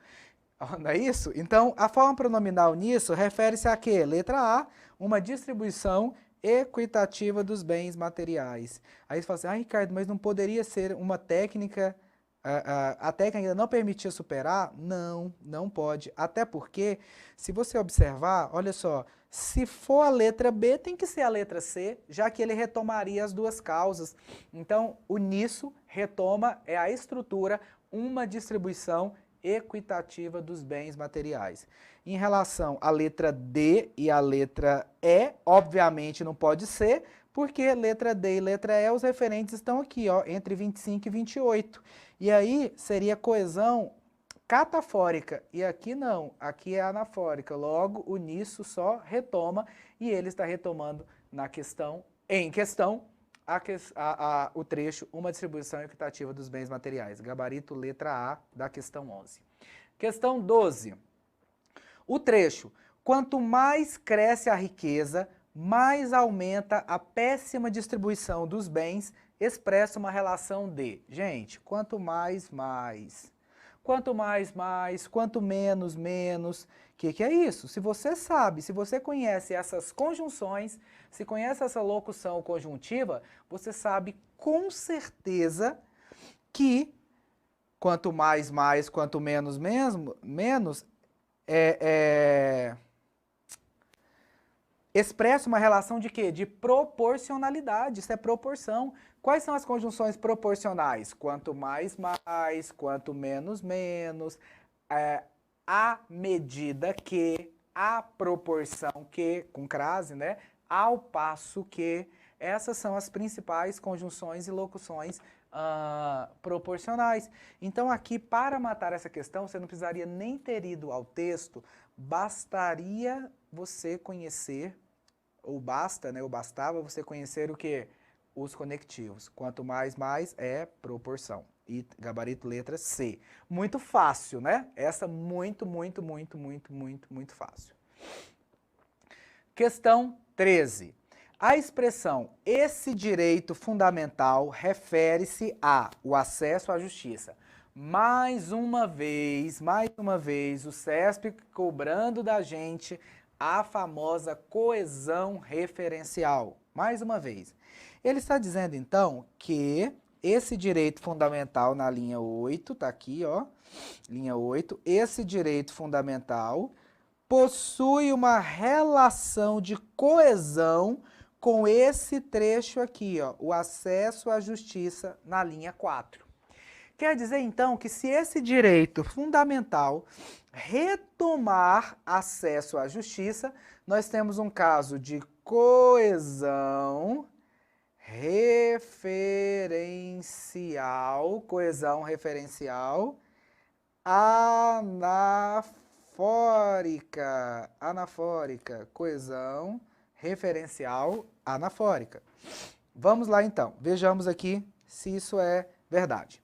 Não é isso? Então, a forma pronominal nisso refere-se a quê? Letra A, uma distribuição equitativa dos bens materiais. Aí você fala assim, Ricardo, mas não poderia ser uma técnica, a técnica ainda não permitia superar? Não, não pode. Até porque, se você observar, olha só, se for a letra B, tem que ser a letra C, já que ele retomaria as duas causas. Então, o nisso retoma é a estrutura, uma distribuição equitativa dos bens materiais. Em relação à letra D e à letra E, obviamente não pode ser, porque letra D e letra E, os referentes estão aqui, ó, entre 25 e 28. E aí seria coesão catafórica, e aqui não, aqui é anafórica. Logo, o nisso só retoma, e ele está retomando na questão, o trecho, uma distribuição equitativa dos bens materiais. Gabarito, letra A, da questão 11. Questão 12. O trecho, quanto mais cresce a riqueza, mais aumenta a péssima distribuição dos bens, expressa uma relação de... Gente, quanto mais, mais. Quanto mais, mais. Quanto menos, menos. O que é isso? Se você sabe, se você conhece essas conjunções, se conhece essa locução conjuntiva, você sabe com certeza que quanto mais, mais, quanto menos, menos, expressa uma relação de quê? De proporcionalidade, isso é proporção. Quais são as conjunções proporcionais? Quanto mais, mais, quanto menos, menos, à medida que, à proporção que, com crase, né? Ao passo que, essas são as principais conjunções e locuções proporcionais. Então aqui, para matar essa questão, você não precisaria nem ter ido ao texto, bastaria você conhecer, ou basta, né, ou bastava você conhecer o quê? Os conectivos. Quanto mais é proporção. E gabarito letra C. Muito fácil, né? Essa muito fácil. Questão 13. A expressão esse direito fundamental refere-se ao acesso à justiça. Mais uma vez, o CESP cobrando da gente a famosa coesão referencial. Mais uma vez. Ele está dizendo, então, que esse direito fundamental na linha 8, tá aqui, ó, linha 8, esse direito fundamental possui uma relação de coesão com esse trecho aqui, ó, o acesso à justiça na linha 4. Quer dizer, então, que se esse direito fundamental retomar acesso à justiça, nós temos um caso de coesão referencial, anafórica, coesão referencial anafórica. Vamos lá então, vejamos aqui se isso é verdade.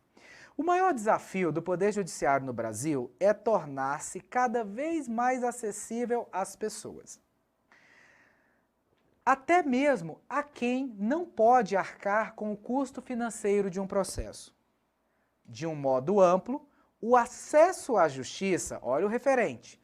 O maior desafio do Poder Judiciário no Brasil é tornar-se cada vez mais acessível às pessoas. Até mesmo a quem não pode arcar com o custo financeiro de um processo. De um modo amplo, o acesso à justiça, olha o referente,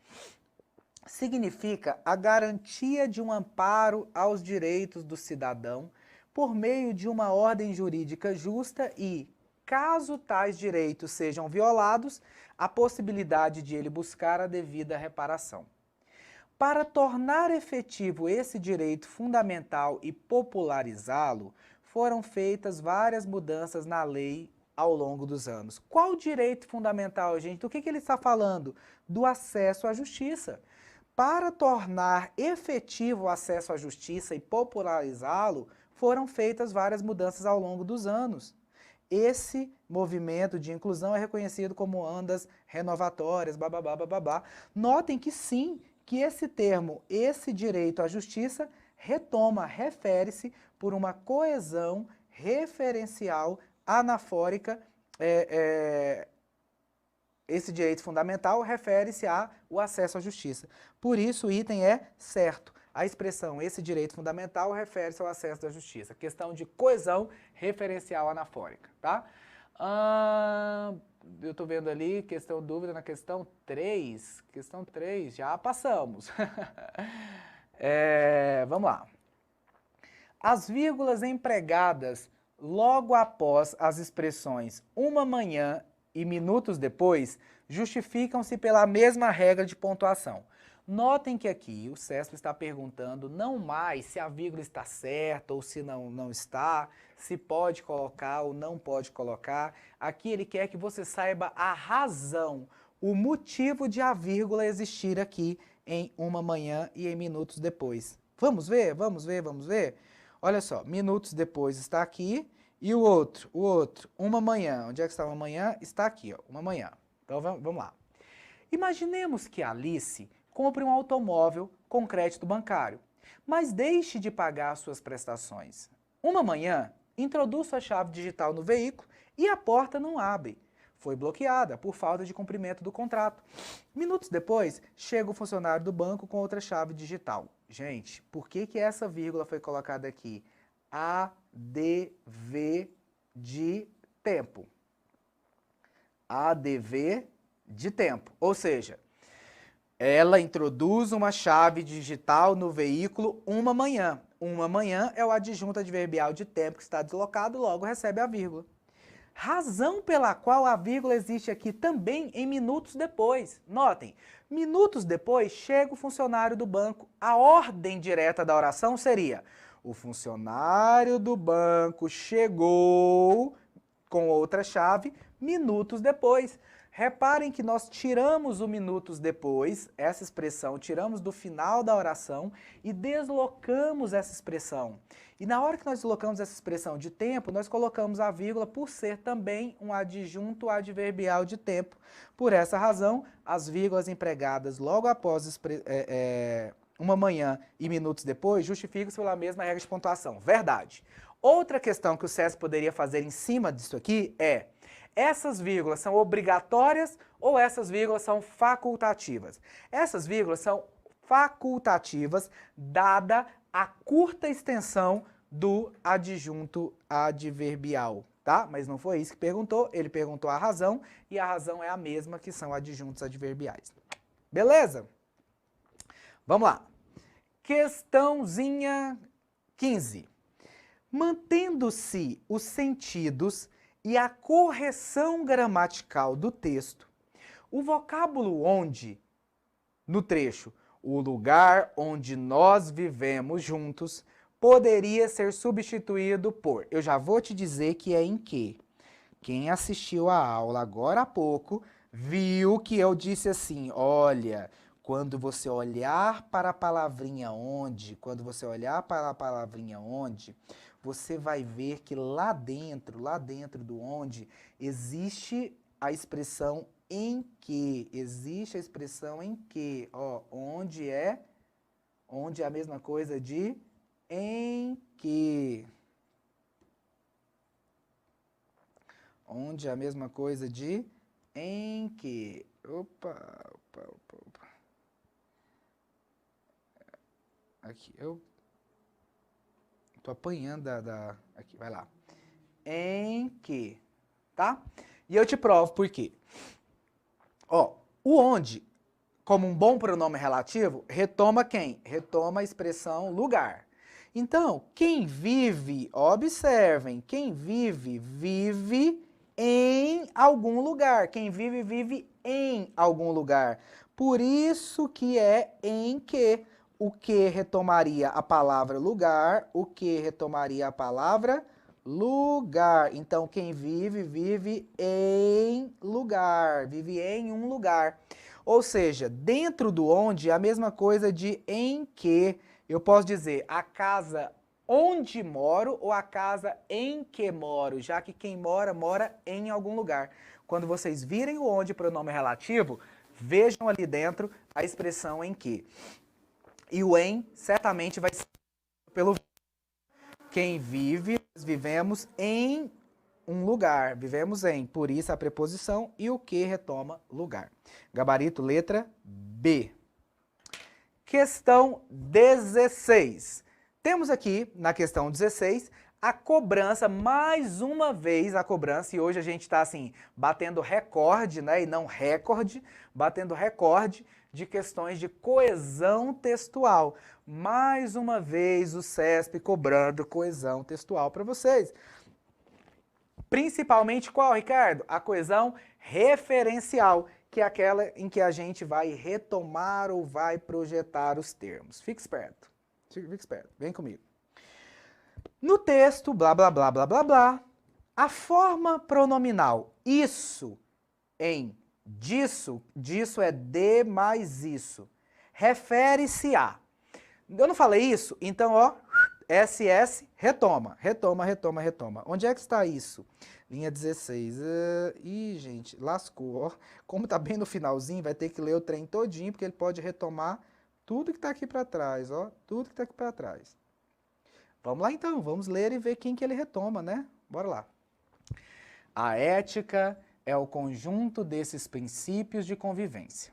significa a garantia de um amparo aos direitos do cidadão por meio de uma ordem jurídica justa e, caso tais direitos sejam violados, a possibilidade de ele buscar a devida reparação. Para tornar efetivo esse direito fundamental e popularizá-lo, foram feitas várias mudanças na lei ao longo dos anos. Qual direito fundamental, gente? Do que ele está falando? Do acesso à justiça. Para tornar efetivo o acesso à justiça e popularizá-lo, foram feitas várias mudanças ao longo dos anos. Esse movimento de inclusão é reconhecido como ondas renovatórias, bababá, bababá. Notem que sim, que esse termo, esse direito à justiça, refere-se por uma coesão referencial anafórica. Esse direito fundamental refere-se ao acesso à justiça. Por isso, o item é certo. A expressão esse direito fundamental refere-se ao acesso à justiça. Questão de coesão referencial anafórica, tá? Eu estou vendo ali, dúvida na questão 3. Questão 3, já passamos. Vamos lá. As vírgulas empregadas logo após as expressões uma manhã e minutos depois justificam-se pela mesma regra de pontuação. Notem que aqui o CESP está perguntando não mais se a vírgula está certa ou se não está, se pode colocar ou não pode colocar. Aqui ele quer que você saiba a razão, o motivo de a vírgula existir aqui em uma manhã e em minutos depois. Vamos ver? Vamos ver? Vamos ver? Olha só, minutos depois está aqui e o outro, uma manhã. Onde é que está uma manhã? Está aqui, ó, uma manhã. Então vamos lá. Imaginemos que a Alice compre um automóvel com crédito bancário, mas deixe de pagar suas prestações. Uma manhã, introduz sua chave digital no veículo e a porta não abre. Foi bloqueada por falta de cumprimento do contrato. Minutos depois, chega o funcionário do banco com outra chave digital. Gente, por que essa vírgula foi colocada aqui? ADV de tempo. ADV de tempo. Ou seja, ela introduz uma chave digital no veículo uma manhã. Uma manhã é o adjunto adverbial de tempo que está deslocado, logo recebe a vírgula. Razão pela qual a vírgula existe aqui também em minutos depois. Notem, minutos depois chega o funcionário do banco. A ordem direta da oração seria: o funcionário do banco chegou com outra chave minutos depois. Reparem que nós tiramos o minutos depois, essa expressão, tiramos do final da oração e deslocamos essa expressão. E na hora que nós deslocamos essa expressão de tempo, nós colocamos a vírgula por ser também um adjunto adverbial de tempo. Por essa razão, as vírgulas empregadas logo após uma manhã e minutos depois justificam-se pela mesma regra de pontuação. Verdade. Outra questão que o SESC poderia fazer em cima disso aqui é: essas vírgulas são obrigatórias ou essas vírgulas são facultativas? Essas vírgulas são facultativas, dada a curta extensão do adjunto adverbial, tá? Mas não foi isso que perguntou, ele perguntou a razão, e a razão é a mesma que são adjuntos adverbiais. Beleza? Vamos lá. Questãozinha 15. Mantendo-se os sentidos e a correção gramatical do texto, o vocábulo onde, no trecho, o lugar onde nós vivemos juntos, poderia ser substituído por, eu já vou te dizer que é em que. Quem assistiu a aula agora há pouco, viu que eu disse assim, olha, quando você olhar para a palavrinha onde, você vai ver que lá dentro do onde, existe a expressão em que, ó, onde é a mesma coisa de em que. Onde é a mesma coisa de em que. Opa. Aqui, eu tô apanhando aqui, vai lá. Em que, tá? E eu te provo por quê. Ó, o onde, como um bom pronome relativo, retoma quem? Retoma a expressão lugar. Então, quem vive, observem, quem vive, vive em algum lugar. Quem vive, vive em algum lugar. Por isso que é em que. O que retomaria a palavra lugar, o que retomaria a palavra lugar. Então, quem vive, vive em lugar, vive em um lugar. Ou seja, dentro do onde é a mesma coisa de em que. Eu posso dizer a casa onde moro ou a casa em que moro, já que quem mora, mora em algum lugar. Quando vocês virem o onde pronome relativo, vejam ali dentro a expressão em que. E o em certamente vai ser pelo quem vive, nós vivemos em um lugar, vivemos em, por isso a preposição e o que retoma lugar. Gabarito letra B. Questão 16. Temos aqui na questão 16 a cobrança, mais uma vez a cobrança, e hoje a gente está assim, batendo recorde, né, e não recorde, batendo recorde de questões de coesão textual. Mais uma vez o CESP cobrando coesão textual para vocês. Principalmente qual, Ricardo? A coesão referencial, que é aquela em que a gente vai retomar ou vai projetar os termos. Fique esperto, vem comigo. No texto, blá, blá, blá, blá, blá, blá, a forma pronominal isso, em, disso, disso é de mais isso, refere-se a. Eu não falei isso? Então, ó, SS, retoma. Onde é que está isso? Linha 16. Ih, gente, lascou, ó. Como tá bem no finalzinho, vai ter que ler o trem todinho, porque ele pode retomar tudo que tá aqui para trás, ó. Tudo que tá aqui para trás. Vamos lá então, vamos ler e ver quem que ele retoma, né? Bora lá. A ética é o conjunto desses princípios de convivência.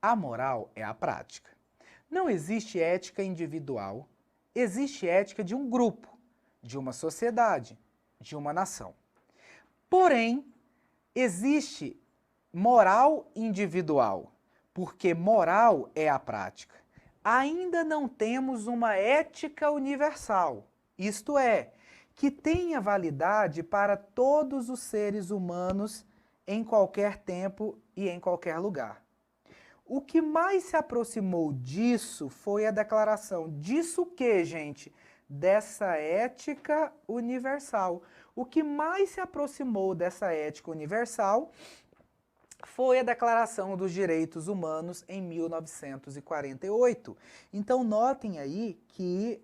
A moral é a prática. Não existe ética individual, existe ética de um grupo, de uma sociedade, de uma nação. Porém, existe moral individual, porque moral é a prática. Ainda não temos uma ética universal, isto é, que tenha validade para todos os seres humanos em qualquer tempo e em qualquer lugar. O que mais se aproximou disso foi a declaração. Disso o quê, gente? Dessa ética universal. O que mais se aproximou dessa ética universal foi a Declaração dos Direitos Humanos em 1948. Então, notem aí que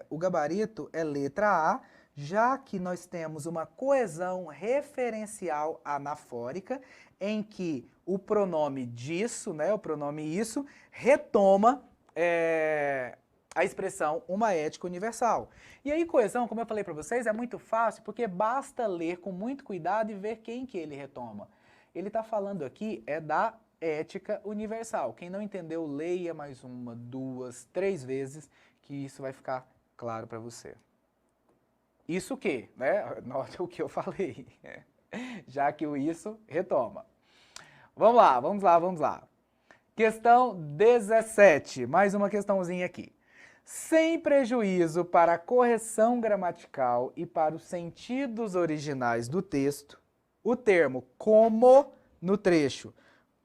o gabarito é letra A, já que nós temos uma coesão referencial anafórica, em que o pronome disso, né, o pronome isso, retoma a expressão uma ética universal. E aí, coesão, como eu falei para vocês, é muito fácil, porque basta ler com muito cuidado e ver quem que ele retoma. Ele está falando aqui da ética universal. Quem não entendeu, leia mais uma, duas, três vezes, que isso vai ficar claro para você. Isso que, né? Note o que eu falei, já que o isso retoma. Vamos lá, vamos lá, vamos lá. Questão 17, mais uma questãozinha aqui. Sem prejuízo para a correção gramatical e para os sentidos originais do texto, o termo como no trecho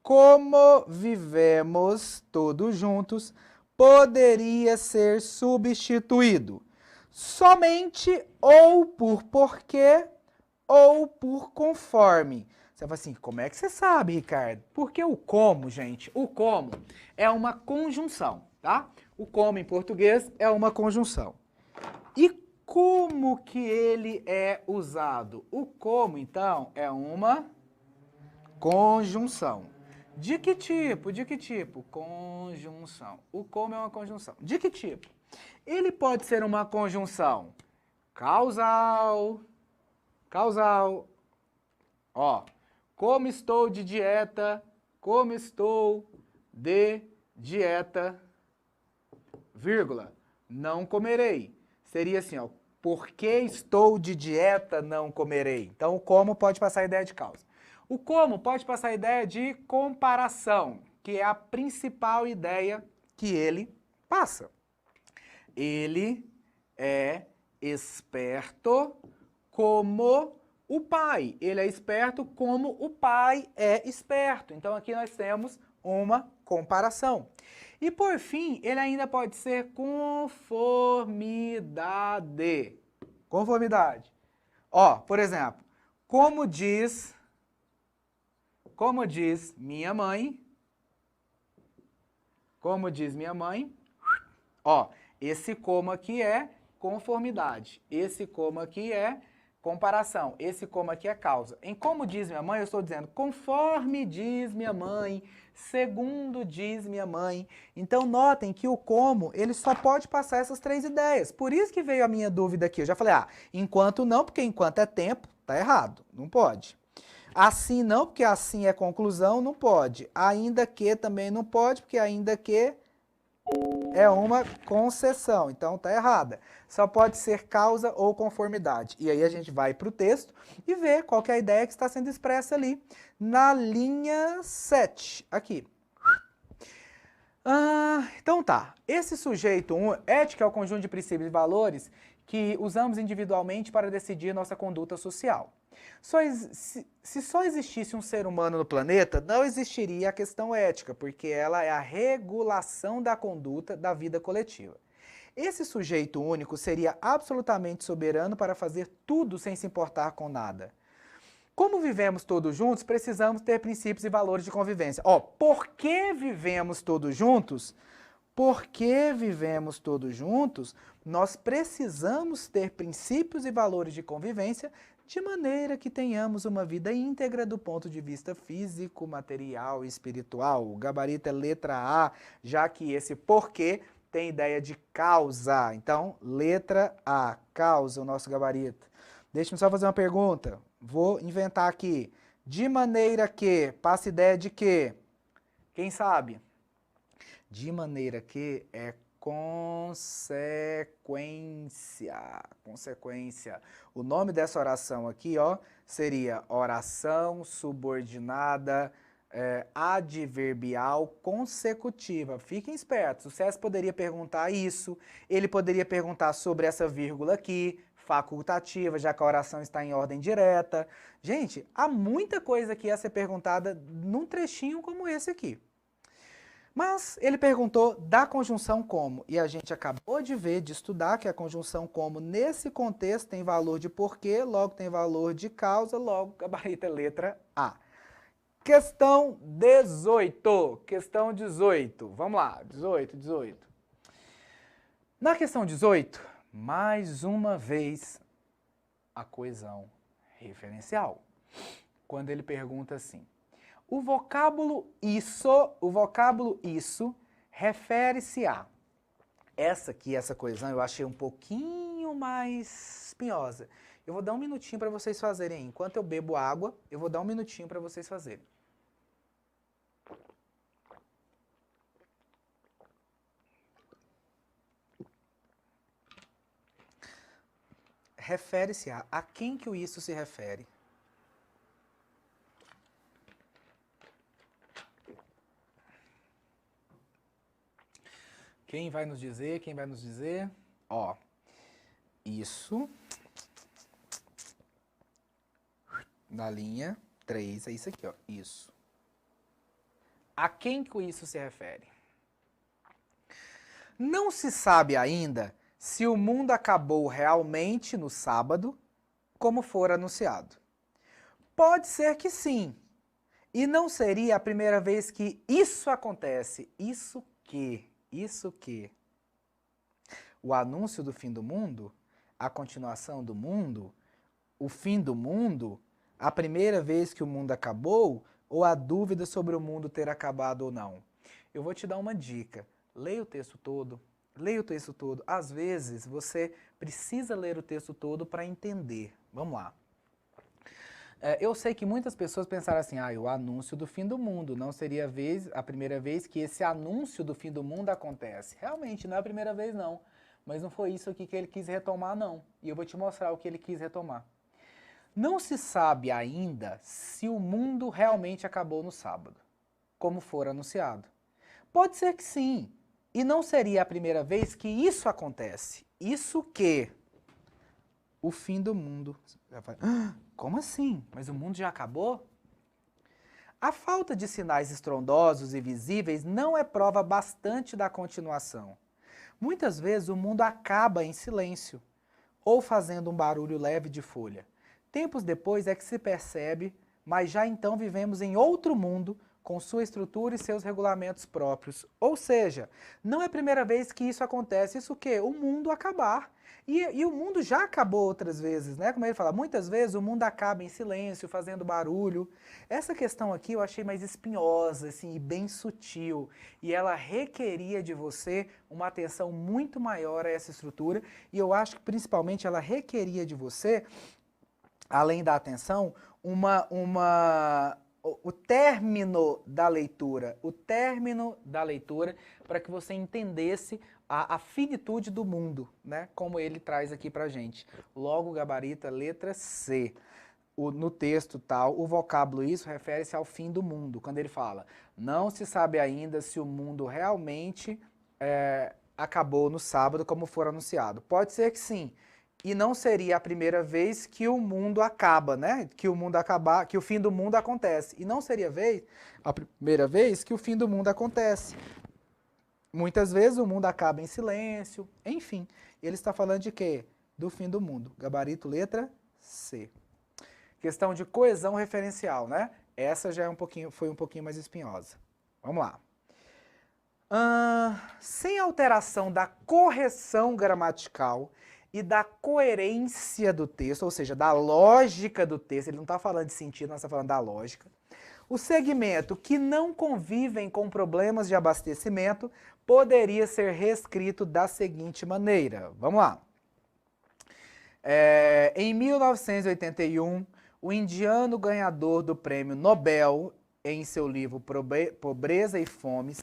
como vivemos todos juntos poderia ser substituído somente ou por porquê ou por conforme. Você fala assim, como é que você sabe, Ricardo? Porque o como, gente, o como é uma conjunção, tá? O como em português é uma conjunção. E como que ele é usado? O como, então, é uma conjunção. De que tipo? De que tipo? Conjunção. O como é uma conjunção. De que tipo? Ele pode ser uma conjunção causal. Causal. Ó, como estou de dieta, como estou de dieta, vírgula, não comerei. Seria assim, ó, porque estou de dieta, não comerei. Então, o como pode passar a ideia de causa. O como pode passar a ideia de comparação, que é a principal ideia que ele passa. Ele é esperto como o pai. Ele é esperto como o pai é esperto. Então, aqui nós temos uma comparação. E, por fim, ele ainda pode ser conformidade. Conformidade. Ó, por exemplo, como diz minha mãe, ó, esse como aqui é conformidade, esse como aqui é comparação, esse como aqui é causa. Em como diz minha mãe, eu estou dizendo conforme diz minha mãe, segundo diz minha mãe. Então, notem que o como, ele só pode passar essas três ideias. Por isso que veio a minha dúvida aqui. Eu já falei, enquanto não, porque enquanto é tempo, tá errado, não pode. Assim não, porque assim é conclusão, não pode. Ainda que também não pode, porque ainda que é uma concessão, então tá errada. Só pode ser causa ou conformidade. E aí a gente vai para o texto e vê qual que é a ideia que está sendo expressa ali na linha 7, aqui. Então tá, esse sujeito 1, ética é o conjunto de princípios e valores que usamos individualmente para decidir nossa conduta social. Se só existisse um ser humano no planeta, não existiria a questão ética, porque ela é a regulação da conduta da vida coletiva. Esse sujeito único seria absolutamente soberano para fazer tudo sem se importar com nada. Como vivemos todos juntos, precisamos ter princípios e valores de convivência. Ó, por que vivemos todos juntos? Porque vivemos todos juntos, nós precisamos ter princípios e valores de convivência de maneira que tenhamos uma vida íntegra do ponto de vista físico, material e espiritual. O gabarito é letra A, já que esse porquê tem ideia de causa. Então, letra A, causa, o nosso gabarito. Deixa-me só fazer uma pergunta. Vou inventar aqui. De maneira que, passa ideia de quê? Quem sabe? De maneira que é consequência. O nome dessa oração aqui, ó, seria oração subordinada adverbial consecutiva. Fiquem espertos, o César poderia perguntar isso, ele poderia perguntar sobre essa vírgula aqui, facultativa, já que a oração está em ordem direta. Gente, há muita coisa que ia ser perguntada num trechinho como esse aqui. Mas ele perguntou da conjunção como, e a gente acabou de ver, de estudar, que a conjunção como, nesse contexto, tem valor de porquê, logo tem valor de causa, logo gabarito é letra A. Questão 18. Questão 18. Vamos lá, 18. Na questão 18, mais uma vez, a coesão referencial. Quando ele pergunta assim, o vocábulo isso refere-se a... Essa coesão eu achei um pouquinho mais espinhosa. Eu vou dar um minutinho para vocês fazerem. Enquanto eu bebo água, eu vou dar um minutinho para vocês fazerem. Refere-se a quem que o isso se refere? Quem vai nos dizer? Quem vai nos dizer? Ó, isso, na linha 3, é isso aqui, ó, isso. A quem que isso se refere? Não se sabe ainda se o mundo acabou realmente no sábado, como for anunciado. Pode ser que sim, e não seria a primeira vez que isso acontece. Isso que... O anúncio do fim do mundo, a continuação do mundo, o fim do mundo, a primeira vez que o mundo acabou, ou a dúvida sobre o mundo ter acabado ou não. Eu vou te dar uma dica. Leia o texto todo. Leia o texto todo. Às vezes, você precisa ler o texto todo para entender. Vamos lá. Eu sei que muitas pessoas pensaram assim, o anúncio do fim do mundo, não seria a primeira vez que esse anúncio do fim do mundo acontece. Realmente, não é a primeira vez não, mas não foi isso aqui que ele quis retomar não, e eu vou te mostrar o que ele quis retomar. Não se sabe ainda se o mundo realmente acabou no sábado, como for anunciado. Pode ser que sim, e não seria a primeira vez que isso acontece. Isso que... O fim do mundo. Como assim? Mas o mundo já acabou? A falta de sinais estrondosos e visíveis não é prova bastante da continuação. Muitas vezes o mundo acaba em silêncio, ou fazendo um barulho leve de folha. Tempos depois é que se percebe, mas já então vivemos em outro mundo, com sua estrutura e seus regulamentos próprios. Ou seja, não é a primeira vez que isso acontece. Isso o quê? O mundo acabar. E o mundo já acabou outras vezes, né? Como ele fala, muitas vezes o mundo acaba em silêncio, fazendo barulho. Essa questão aqui eu achei mais espinhosa, assim, e bem sutil. E ela requeria de você uma atenção muito maior a essa estrutura. E eu acho que principalmente ela requeria de você, além da atenção, o término da leitura, para que você entendesse a finitude do mundo, né? Como ele traz aqui pra gente. Logo, gabarita, letra C. No texto tal, o vocábulo isso refere-se ao fim do mundo. Quando ele fala, não se sabe ainda se o mundo realmente acabou no sábado, como for anunciado. Pode ser que sim. E não seria a primeira vez que o mundo acaba, né? Que o fim do mundo acontece. E não seria a primeira vez que o fim do mundo acontece. Muitas vezes o mundo acaba em silêncio, enfim. Ele está falando de quê? Do fim do mundo. Gabarito, letra C. Questão de coesão referencial, né? Essa já foi um pouquinho mais espinhosa. Vamos lá. Sem alteração da correção gramatical e da coerência do texto, ou seja, da lógica do texto, ele não está falando de sentido, nós estamos falando da lógica. O segmento que não convivem com problemas de abastecimento poderia ser reescrito da seguinte maneira. Vamos lá. Em 1981, o indiano ganhador do Prêmio Nobel, em seu livro Pobreza e Fomes,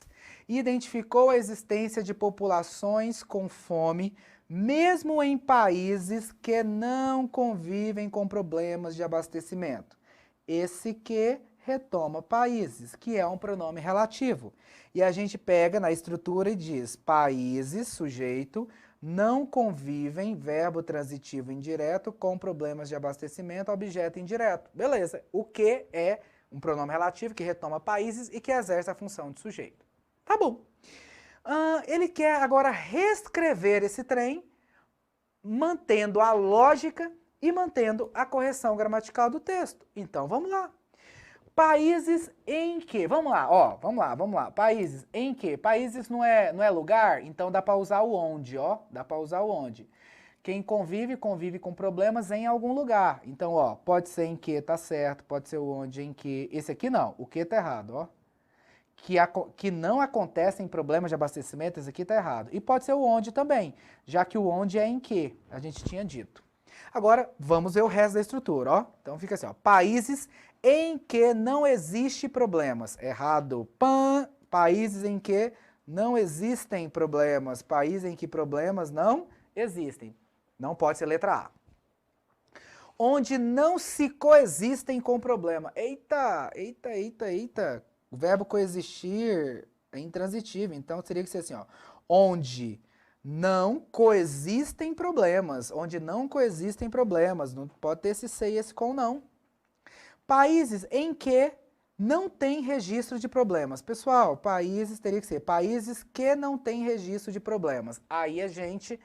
identificou a existência de populações com fome, mesmo em países que não convivem com problemas de abastecimento. Esse que retoma países, que é um pronome relativo. E a gente pega na estrutura e diz, países, sujeito, não convivem, verbo transitivo indireto, com problemas de abastecimento, objeto indireto. Beleza, o que é um pronome relativo que retoma países e que exerce a função de sujeito. Tá bom. Ele quer agora reescrever esse trem, mantendo a lógica e mantendo a correção gramatical do texto. Então, vamos lá. Países em que, vamos lá, ó, vamos lá. Países em que, países não é lugar, então dá para usar o onde, ó, dá para usar o onde. Quem convive, convive com problemas em algum lugar. Então, ó, pode ser em que, tá certo, pode ser o onde, em que. Esse aqui não, o que tá errado, ó. Que não acontecem problemas de abastecimento, esse aqui tá errado. E pode ser o onde também, já que o onde é em que, a gente tinha dito. Agora, vamos ver o resto da estrutura, ó. Então fica assim, ó. Países em que não existe problemas. Errado. Pan. Países em que não existem problemas. Países em que problemas não existem. Não pode ser letra A. Onde não se coexistem com problema. Eita, eita, eita, eita. O verbo coexistir é intransitivo, então teria que ser assim, ó. Onde não coexistem problemas. Onde não coexistem problemas. Não pode ter esse se e esse com, não. Países em que não tem registro de problemas. Pessoal, países teria que ser países que não têm registro de problemas. Aí a gente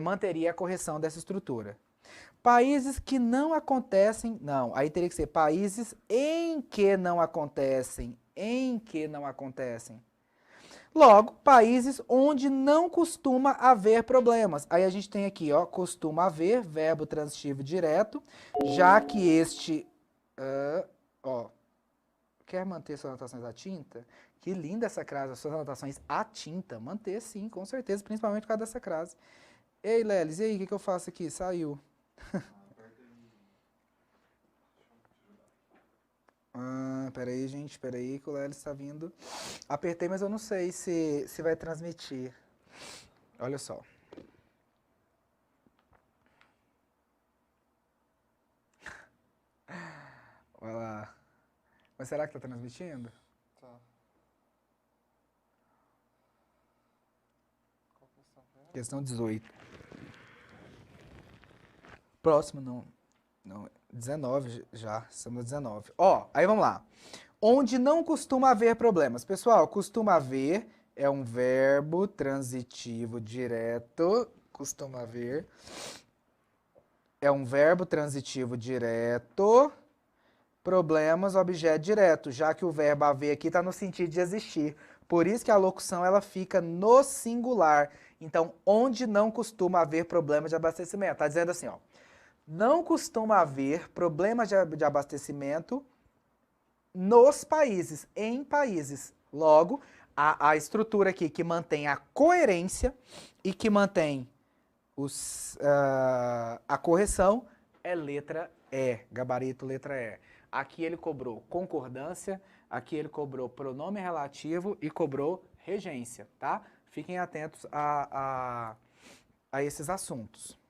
manteria a correção dessa estrutura. Países que não acontecem, não, aí teria que ser países em que não acontecem, em que não acontecem. Logo, países onde não costuma haver problemas. Aí a gente tem aqui, ó, costuma haver, verbo transitivo direto, já que este, ó, quer manter suas anotações à tinta? Que linda essa crase, suas anotações à tinta. Manter sim, com certeza, principalmente por causa dessa crase. Ei, Lelis, e aí, o que eu faço aqui? Saiu. Peraí, gente, peraí que o Lelis está vindo. Apertei, mas eu não sei se vai transmitir. Olha só. Vai lá. Mas será que está transmitindo? Tá. Qual questão foi essa? Questão 18. Próximo, não. 19 já, estamos no 19. Ó, aí vamos lá. Onde não costuma haver problemas. Pessoal, costuma haver é um verbo transitivo direto. Costuma haver. É um verbo transitivo direto. Problemas, objeto direto, já que o verbo haver aqui está no sentido de existir. Por isso que a locução ela fica no singular. Então, onde não costuma haver problemas de abastecimento. Está dizendo assim, ó. Não costuma haver problemas de abastecimento nos países, em países. Logo, a estrutura aqui que mantém a coerência e que mantém a correção é letra E, gabarito letra E. Aqui ele cobrou concordância, aqui ele cobrou pronome relativo e cobrou regência, tá? Fiquem atentos a esses assuntos.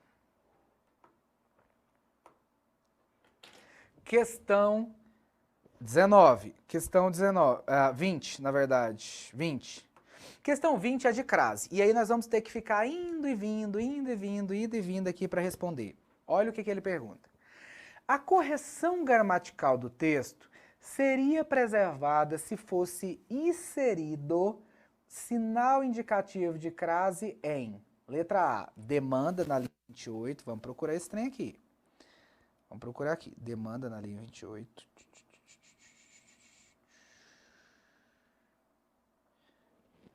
Questão 19. Questão 19. 20, na verdade. 20. Questão 20 é de crase. E aí nós vamos ter que ficar indo e vindo, indo e vindo, indo e vindo aqui para responder. Olha o que ele pergunta. A correção gramatical do texto seria preservada se fosse inserido sinal indicativo de crase em, letra A, demanda na linha 28. Vamos procurar esse trem aqui. Vamos procurar aqui. Demanda na linha 28.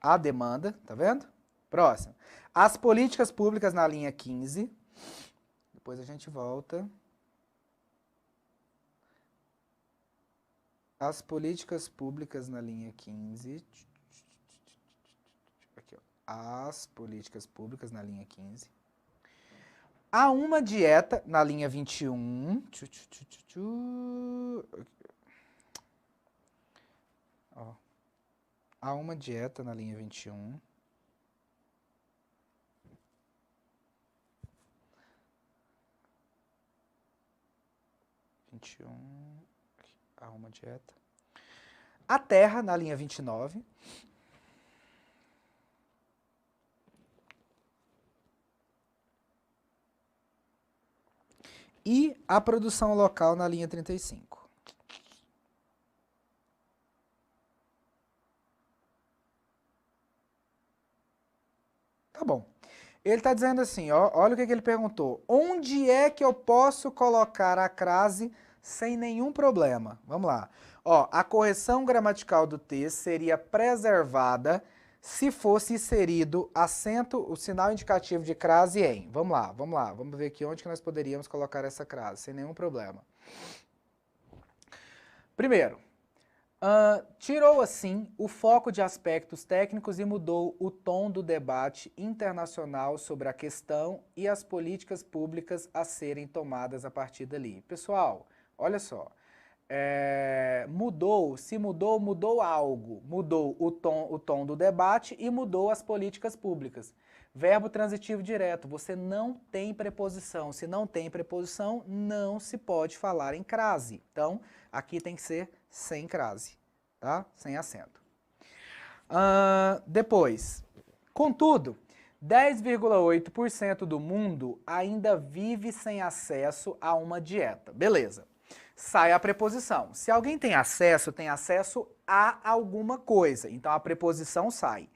A demanda, tá vendo? Próximo. As políticas públicas na linha 15. Depois a gente volta. As políticas públicas na linha 15. Aqui, ó. As políticas públicas na linha 15. Há uma dieta na linha 21. Ó. Há uma dieta na linha 21. Há uma dieta. A terra na linha 29. E a produção local na linha 35. Tá bom. Ele está dizendo assim, ó, olha o que ele perguntou. Onde é que eu posso colocar a crase sem nenhum problema. Vamos lá. Ó, a correção gramatical do texto seria preservada se fosse inserido acento, o sinal indicativo de crase em. Vamos lá, vamos lá. Vamos ver aqui onde que nós poderíamos colocar essa crase, sem nenhum problema. Primeiro, tirou assim o foco de aspectos técnicos e mudou o tom do debate internacional sobre a questão e as políticas públicas a serem tomadas a partir dali. Pessoal, olha só, mudou algo, mudou o tom do debate e mudou as políticas públicas. Verbo transitivo direto, você não tem preposição. Se não tem preposição, não se pode falar em crase. Então, aqui tem que ser sem crase, tá? Sem acento. Depois, contudo, 10,8% do mundo ainda vive sem acesso a uma dieta. Beleza. Sai a preposição. Se alguém tem acesso a alguma coisa. Então, a preposição sai.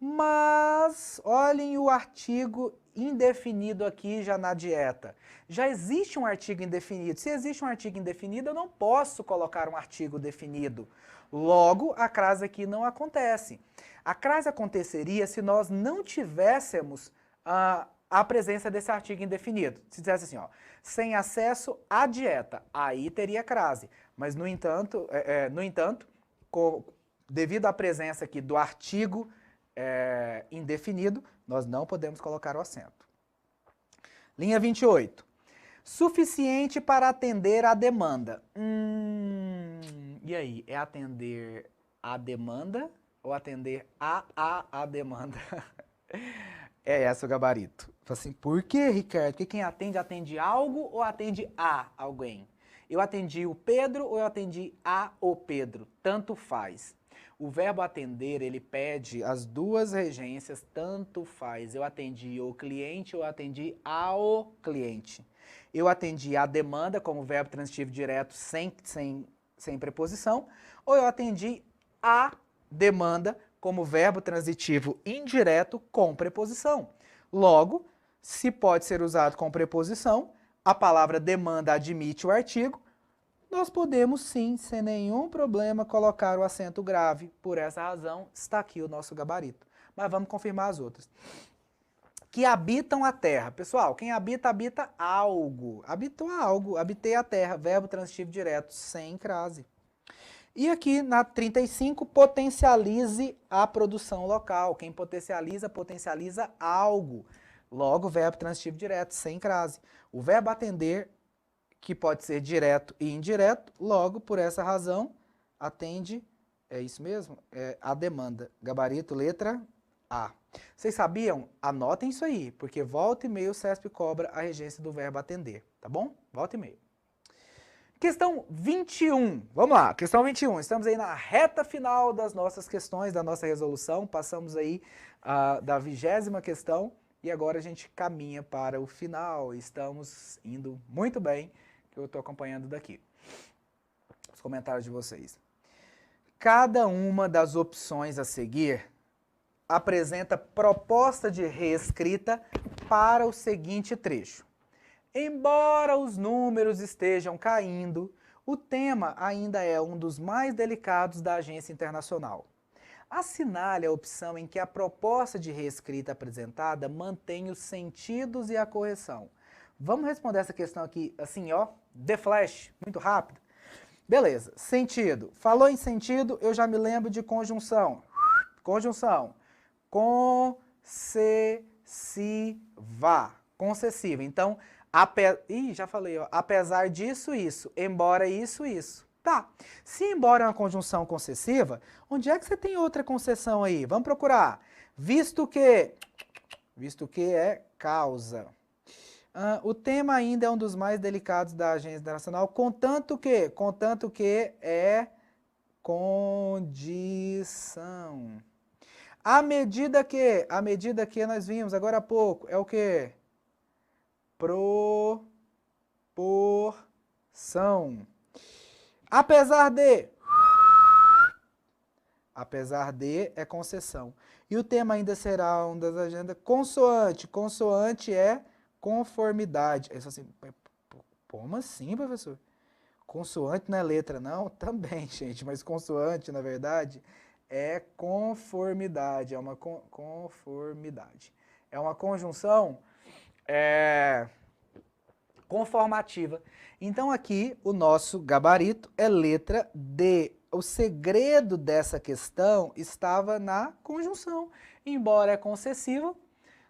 Mas, olhem o artigo indefinido aqui já na dieta. Já existe um artigo indefinido. Se existe um artigo indefinido, eu não posso colocar um artigo definido. Logo, a crase aqui não acontece. A crase aconteceria se nós não tivéssemos a presença desse artigo indefinido. Se dissesse assim, ó, sem acesso à dieta, aí teria crase. Mas, no entanto, devido à presença aqui do artigo indefinido, nós não podemos colocar o acento. Linha 28. Suficiente para atender a demanda. E aí, é atender a demanda ou atender a demanda? É esse o gabarito. Assim, por que, Ricardo? Porque quem atende, atende algo ou atende a alguém? Eu atendi o Pedro ou eu atendi o Pedro? Tanto faz. O verbo atender, ele pede as duas regências, tanto faz. Eu atendi o cliente ou eu atendi ao cliente. Eu atendi a demanda como verbo transitivo direto sem preposição, ou eu atendi a demanda como verbo transitivo indireto com preposição. Logo, se pode ser usado com preposição, a palavra demanda admite o artigo, nós podemos sim, sem nenhum problema, colocar o acento grave. Por essa razão, está aqui o nosso gabarito. Mas vamos confirmar as outras. Que habitam a terra. Pessoal, quem habita, habita algo. Habitou algo, habitei a terra, verbo transitivo direto, sem crase. E aqui na 35, potencialize a produção local. Quem potencializa, potencializa algo. Logo, verbo transitivo direto, sem crase. O verbo atender, que pode ser direto e indireto, logo, por essa razão, atende, é isso mesmo? A demanda. Gabarito, letra A. Vocês sabiam? Anotem isso aí, porque volta e meia o CESP cobra a regência do verbo atender, tá bom? Volta e meia. Questão 21, vamos lá, questão 21, estamos aí na reta final das nossas questões, da nossa resolução, passamos aí da 20ª questão e agora a gente caminha para o final, estamos indo muito bem, que eu estou acompanhando daqui, os comentários de vocês. Cada uma das opções a seguir apresenta proposta de reescrita para o seguinte trecho. Embora os números estejam caindo, o tema ainda é um dos mais delicados da agência internacional. Assinale a opção em que a proposta de reescrita apresentada mantém os sentidos e a correção. Vamos responder essa questão aqui assim, ó, de flash, muito rápido. Beleza, sentido. Falou em sentido, eu já me lembro de conjunção. Conjunção. Concessiva. Concessiva. Então, já falei, ó, apesar disso, isso, embora isso, isso. Tá, se embora é uma conjunção concessiva, onde é que você tem outra concessão aí? Vamos procurar. Visto que é causa. O tema ainda é um dos mais delicados da agência internacional, contanto que é condição. A medida que nós vimos agora há pouco, é o quê? Proporção. Apesar de é concessão. E o tema ainda será um das agendas consoante. Consoante é conformidade. É assim, como assim, professor? Consoante não é letra, não? Também, gente, mas consoante, na verdade, é conformidade, é uma conformidade. É uma conjunção conformativa. Então aqui o nosso gabarito é letra D. O segredo dessa questão estava na conjunção. Embora é concessiva,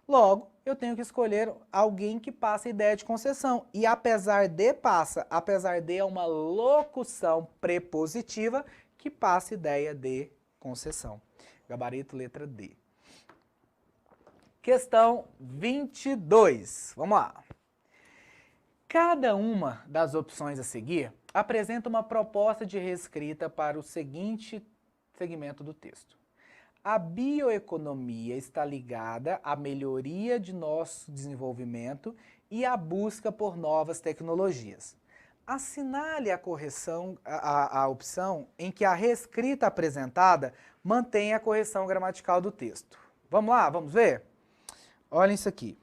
logo eu tenho que escolher alguém que passe a ideia de concessão. E apesar de passa, apesar de é uma locução prepositiva que passa ideia de concessão. Gabarito letra D. Questão 22. Vamos lá. Cada uma das opções a seguir apresenta uma proposta de reescrita para o seguinte segmento do texto. A bioeconomia está ligada à melhoria de nosso desenvolvimento e à busca por novas tecnologias. Assinale a correção, a opção em que a reescrita apresentada mantém a correção gramatical do texto. Vamos lá, vamos ver? Olhem isso aqui.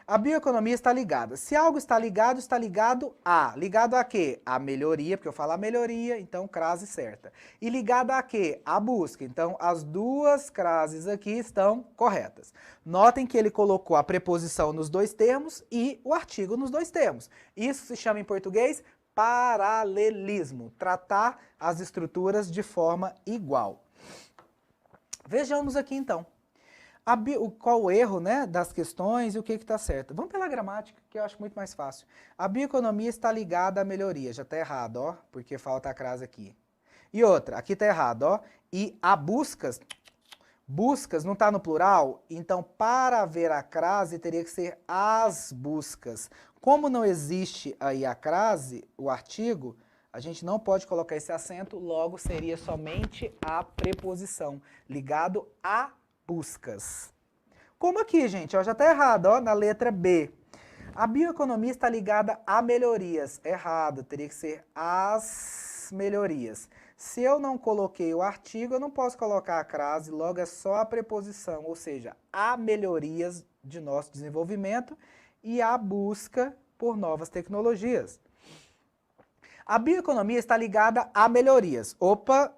A bioeconomia está ligada. Se algo está ligado a. Ligado a quê? A melhoria, porque eu falo a melhoria, então crase certa. E ligado a quê? A busca. Então as duas crases aqui estão corretas. Notem que ele colocou a preposição nos dois termos e o artigo nos dois termos. Isso se chama em português paralelismo. Tratar as estruturas de forma igual. Vejamos aqui então. Qual o erro, né, das questões e o que está certo. Vamos pela gramática, que eu acho muito mais fácil. A bioeconomia está ligada à melhoria. Já está errado, ó, porque falta a crase aqui. E outra, aqui está errado, ó. E a buscas não está no plural, então para haver a crase teria que ser as buscas. Como não existe aí a crase, o artigo, a gente não pode colocar esse acento, logo seria somente a preposição, ligado a buscas. Como aqui, gente, ó, já está errado, ó, na letra B. A bioeconomia está ligada a melhorias. Errado, teria que ser as melhorias. Se eu não coloquei o artigo, eu não posso colocar a crase, logo é só a preposição, ou seja, a melhorias de nosso desenvolvimento e a busca por novas tecnologias. A bioeconomia está ligada a melhorias. Opa,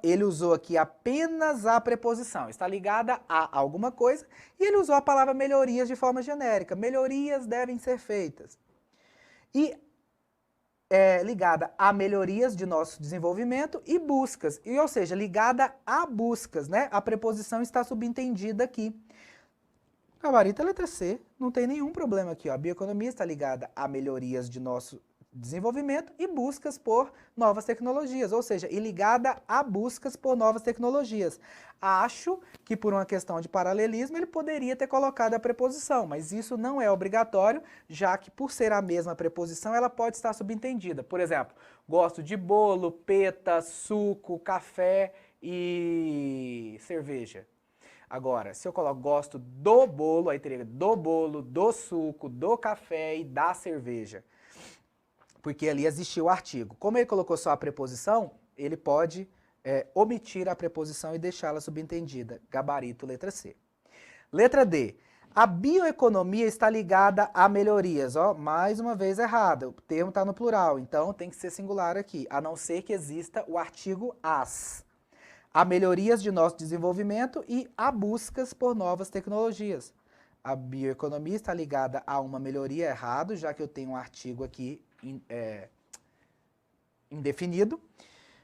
ele usou aqui apenas a preposição. Está ligada a alguma coisa e ele usou a palavra melhorias de forma genérica. Melhorias devem ser feitas. E ligada a melhorias de nosso desenvolvimento e buscas. Ou seja, ligada a buscas, né? A preposição está subentendida aqui. Gabarito é letra C, não tem nenhum problema aqui, ó. A bioeconomia está ligada a melhorias de nosso desenvolvimento e buscas por novas tecnologias, ou seja, e ligada a buscas por novas tecnologias. Acho que por uma questão de paralelismo ele poderia ter colocado a preposição, mas isso não é obrigatório, já que por ser a mesma preposição ela pode estar subentendida. Por exemplo, gosto de bolo, peta, suco, café e cerveja. Agora, se eu coloco gosto do bolo, aí teria do bolo, do suco, do café e da cerveja. Porque ali existiu o artigo. Como ele colocou só a preposição, ele pode omitir a preposição e deixá-la subentendida. Gabarito, letra C. Letra D. A bioeconomia está ligada a melhorias. Ó, mais uma vez errado. O termo está no plural, então tem que ser singular aqui, a não ser que exista o artigo as. A melhorias de nosso desenvolvimento e a buscas por novas tecnologias. A bioeconomia está ligada a uma melhoria, errado, já que eu tenho um artigo aqui indefinido,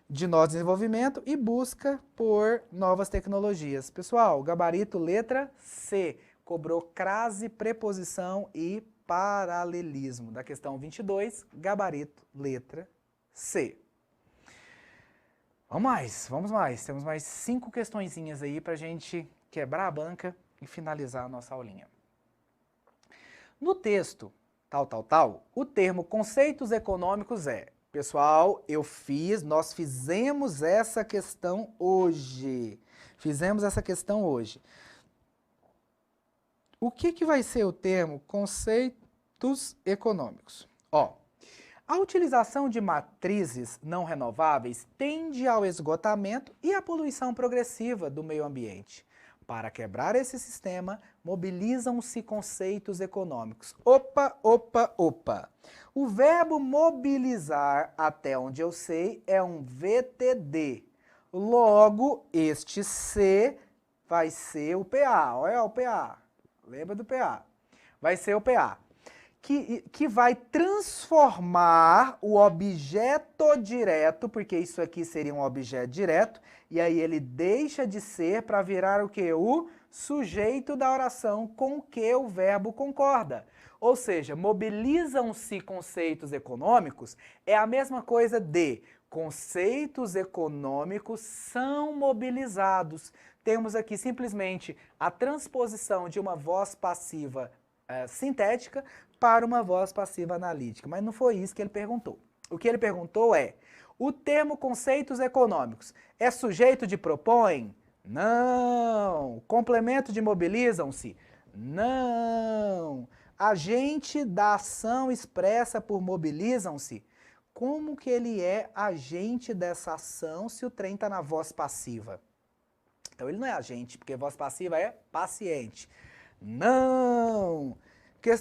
de nosso desenvolvimento e busca por novas tecnologias. Pessoal, gabarito letra C, cobrou crase, preposição e paralelismo. Da questão 22, gabarito letra C. Vamos mais. Temos mais 5 questõezinhas aí para a gente quebrar a banca e finalizar a nossa aulinha. No texto, o termo conceitos econômicos pessoal, nós fizemos essa questão hoje. O que vai ser o termo conceitos econômicos? Ó, a utilização de matrizes não renováveis tende ao esgotamento e à poluição progressiva do meio ambiente. Para quebrar esse sistema, mobilizam-se conceitos econômicos. Opa, opa, opa. O verbo mobilizar, até onde eu sei, é um VTD. Logo, este C vai ser o PA. Olha o PA. Lembra do PA? Vai ser o PA. Que vai transformar o objeto direto, porque isso aqui seria um objeto direto, e aí ele deixa de ser para virar o quê? O sujeito da oração com que o verbo concorda. Ou seja, mobilizam-se conceitos econômicos é a mesma coisa de conceitos econômicos são mobilizados. Temos aqui simplesmente a transposição de uma voz passiva sintética para uma voz passiva analítica. Mas não foi isso que ele perguntou. O que ele perguntou é, o termo conceitos econômicos é sujeito de propõe? Não. Complemento de mobilizam-se? Não. Agente da ação expressa por mobilizam-se? Como que ele é agente dessa ação se o trem está na voz passiva? Então ele não é agente, porque voz passiva é paciente. Não!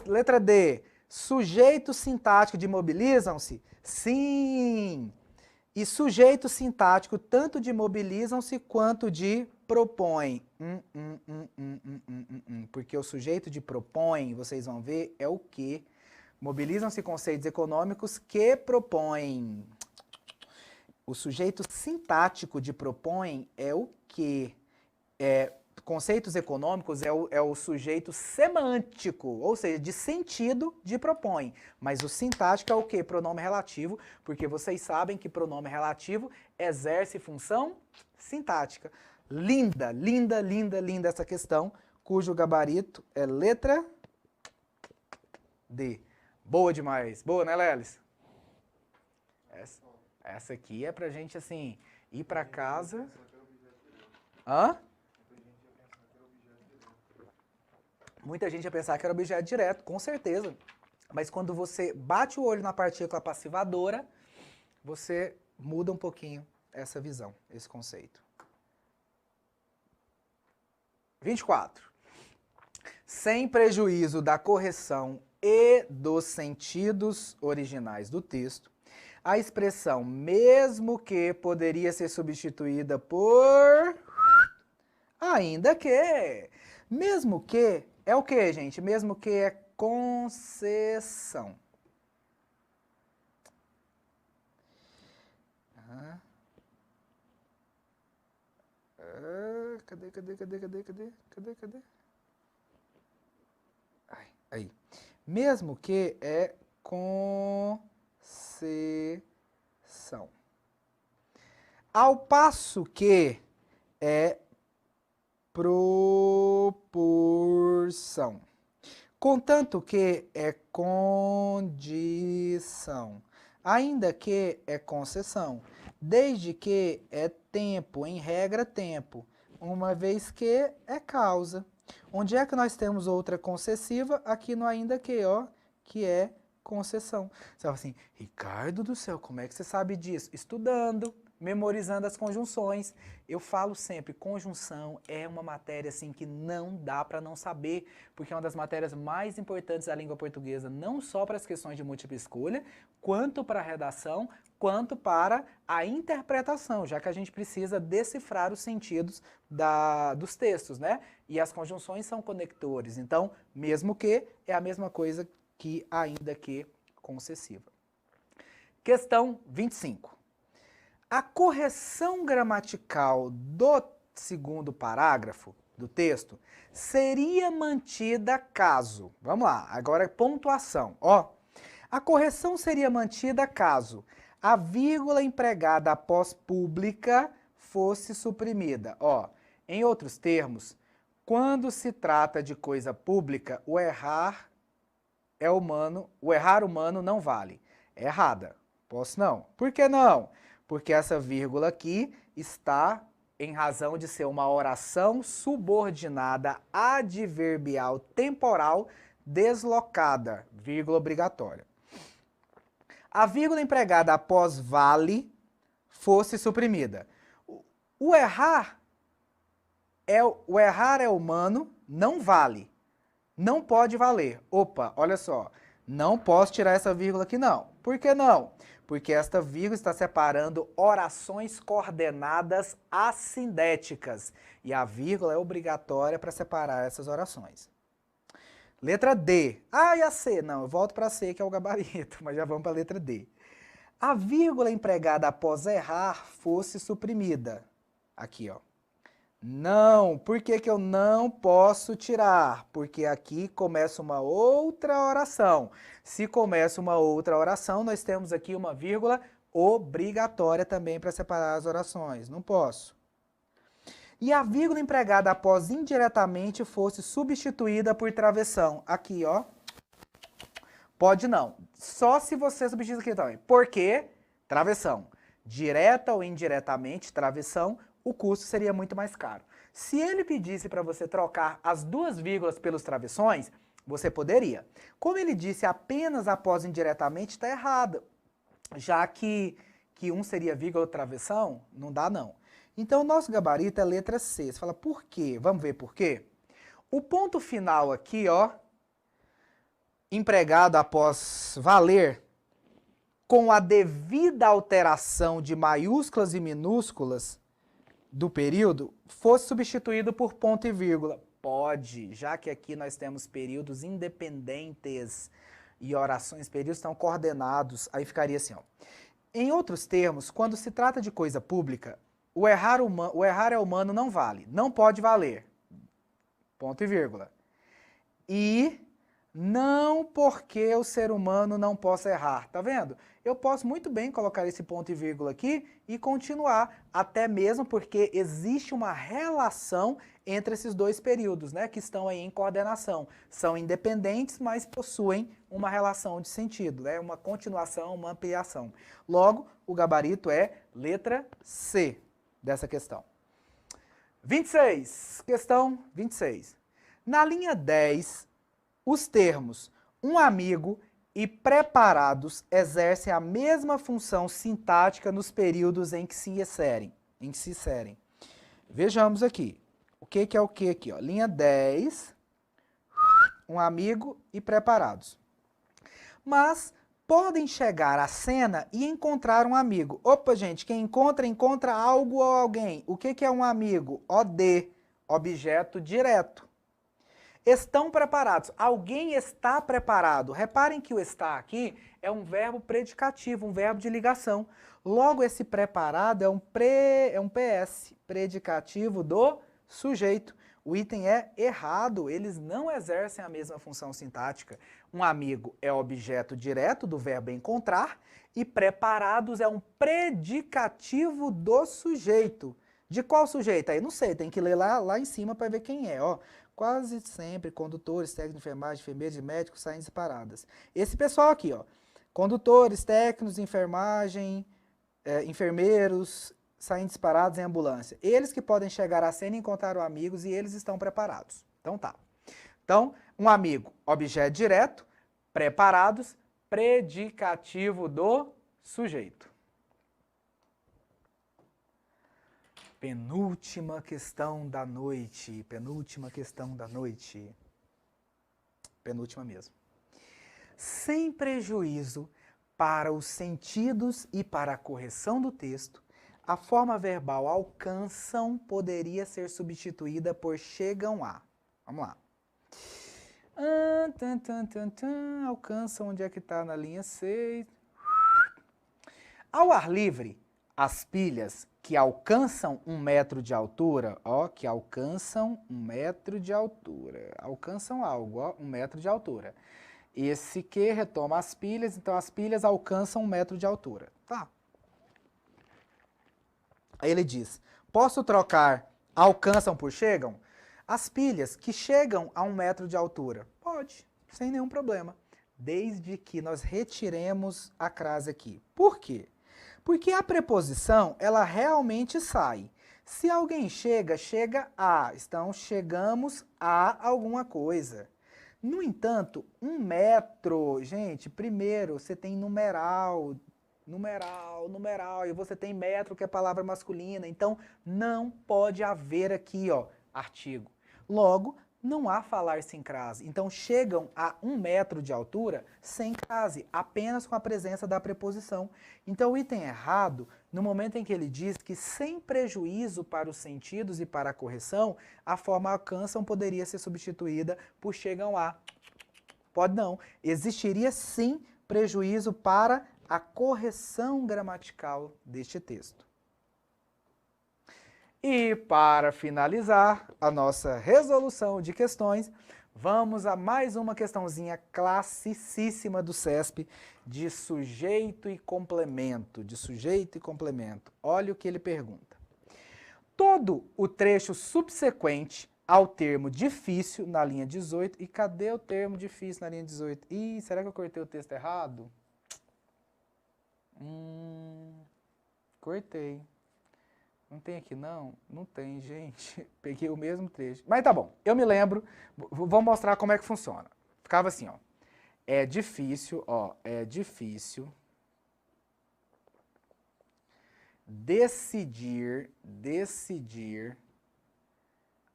Letra D. Sujeito sintático de mobilizam-se? Sim! E sujeito sintático tanto de mobilizam-se quanto de propõe. Porque o sujeito de propõe, vocês vão ver, é o que? Mobilizam-se conceitos econômicos que propõem. O sujeito sintático de propõe é o que? Conceitos econômicos é o sujeito semântico, ou seja, de sentido de propõe. Mas o sintático é o quê? Pronome relativo, porque vocês sabem que pronome relativo exerce função sintática. Linda, linda, linda, linda essa questão, cujo gabarito é letra D. Boa demais. Boa, né, Lelis? Essa aqui é pra gente, assim, ir pra casa... Hã? Muita gente ia pensar que era objeto direto, com certeza. Mas quando você bate o olho na partícula passivadora, você muda um pouquinho essa visão, esse conceito. 24. Sem prejuízo da correção e dos sentidos originais do texto, a expressão mesmo que poderia ser substituída por ainda que. Mesmo que é o que, gente? Mesmo que é concessão. Cadê? Aí. Mesmo que é concessão. Ao passo que é proporção. Contanto que é condição. Ainda que é concessão. Desde que é tempo, em regra tempo. Uma vez que é causa. Onde é que nós temos outra concessiva? Aqui no ainda que, ó, que é concessão. Você fala assim, Ricardo do céu, como é que você sabe disso? Estudando, memorizando as conjunções. Eu falo sempre, conjunção é uma matéria assim que não dá para não saber, porque é uma das matérias mais importantes da língua portuguesa, não só para as questões de múltipla escolha, quanto para a redação, quanto para a interpretação, já que a gente precisa decifrar os sentidos dos textos, né? E as conjunções são conectores, então, mesmo que é a mesma coisa que ainda que concessiva. Questão 25. A correção gramatical do segundo parágrafo do texto seria mantida caso... Vamos lá, agora é pontuação. Ó, a correção seria mantida caso a vírgula empregada após pública fosse suprimida. Ó, em outros termos, quando se trata de coisa pública, o errar humano não vale. É errada. Posso não. Por que não? Porque essa vírgula aqui está em razão de ser uma oração subordinada adverbial temporal deslocada, vírgula obrigatória. A vírgula empregada após vale fosse suprimida. O errar O errar é humano, não vale. Não pode valer. Opa, olha só. Não posso tirar essa vírgula aqui não. Por que não? Porque esta vírgula está separando orações coordenadas assindéticas. E a vírgula é obrigatória para separar essas orações. Letra D. Ah, e a C? Não, eu volto para a C, que é o gabarito, mas já vamos para a letra D. A vírgula empregada após errar fosse suprimida. Aqui, ó. Não, por que que eu não posso tirar? Porque aqui começa uma outra oração. Se começa uma outra oração, nós temos aqui uma vírgula obrigatória também para separar as orações. Não posso. E a vírgula empregada após indiretamente fosse substituída por travessão. Aqui, ó. Pode não. Só se você substituir aqui também. Por quê? Travessão. Direta ou indiretamente, travessão, o custo seria muito mais caro. Se ele pedisse para você trocar as duas vírgulas pelos travessões, você poderia. Como ele disse apenas após indiretamente, está errado. Já que um seria vírgula ou travessão, não dá não. Então, o nosso gabarito é a letra C. Você fala, por quê? Vamos ver por quê? O ponto final aqui, ó, empregado após valer, com a devida alteração de maiúsculas e minúsculas do período, fosse substituído por ponto e vírgula. Pode, já que aqui nós temos períodos independentes e orações, períodos estão coordenados, aí ficaria assim, ó. Em outros termos, quando se trata de coisa pública, o errar é humano não vale, não pode valer, ponto e vírgula. E não porque o ser humano não possa errar, tá vendo? Eu posso muito bem colocar esse ponto e vírgula aqui e continuar, até mesmo porque existe uma relação entre esses dois períodos, né, que estão aí em coordenação. São independentes, mas possuem uma relação de sentido, né, uma continuação, uma ampliação. Logo, o gabarito é letra C dessa questão. 26, questão 26. Na linha 10, os termos um amigo e preparados exercem a mesma função sintática nos períodos em que se inserem. Vejamos aqui. O que é o que aqui? Ó? Linha 10, um amigo e preparados. Mas podem chegar à cena e encontrar um amigo. Opa, gente, quem encontra algo ou alguém. O que é um amigo? OD, objeto direto. Estão preparados. Alguém está preparado. Reparem que o está aqui é um verbo predicativo, um verbo de ligação. Logo, esse preparado é um PS, predicativo do sujeito. O item é errado, eles não exercem a mesma função sintática. Um amigo é objeto direto do verbo encontrar e preparados é um predicativo do sujeito. De qual sujeito? Aí não sei, tem que ler lá em cima para ver quem é, ó. Quase sempre condutores, técnicos de enfermagem, enfermeiros e médicos saem separadas. Esse pessoal aqui, ó, condutores, técnicos de enfermagem, enfermeiros, saem disparados em ambulância. Eles que podem chegar à cena e encontrar amigos e eles estão preparados. Então tá. Então, um amigo, objeto direto, preparados, predicativo do sujeito. Penúltima questão da noite. Penúltima questão da noite. Penúltima mesmo. Sem prejuízo para os sentidos e para a correção do texto, a forma verbal alcançam poderia ser substituída por chegam a. Vamos lá. Alcançam, onde é que está na linha 6? Ao ar livre, as pilhas que alcançam 1 metro de altura, ó, que alcançam 1 metro de altura, alcançam algo, ó, 1 metro de altura. Esse que retoma as pilhas, então as pilhas alcançam 1 metro de altura. Tá. Aí ele diz, posso trocar alcançam por chegam? As pilhas que chegam a 1 metro de altura. Pode, sem nenhum problema. Desde que nós retiremos a crase aqui. Por quê? Porque a preposição, ela realmente sai. Se alguém chega, chega a. Então, chegamos a alguma coisa. No entanto, 1 metro, gente, primeiro você tem numeral, e você tem metro, que é palavra masculina. Então, não pode haver aqui, ó, artigo. Logo, não há falar sem crase. Então, chegam a 1 metro de altura sem crase, apenas com a presença da preposição. Então, o item errado, no momento em que ele diz que sem prejuízo para os sentidos e para a correção, a forma alcançam poderia ser substituída por chegam a. Pode não. Existiria sim prejuízo para a correção gramatical deste texto. E para finalizar a nossa resolução de questões, vamos a mais uma questãozinha classicíssima do CESP de sujeito e complemento. Olha o que ele pergunta. Todo o trecho subsequente ao termo difícil na linha 18. E cadê o termo difícil na linha 18? Ih, será que eu cortei o texto errado? Cortei. Não tem aqui não? Não tem, gente. Peguei o mesmo trecho. Mas tá bom, eu me lembro. Vou mostrar como é que funciona. Ficava assim, ó. É difícil decidir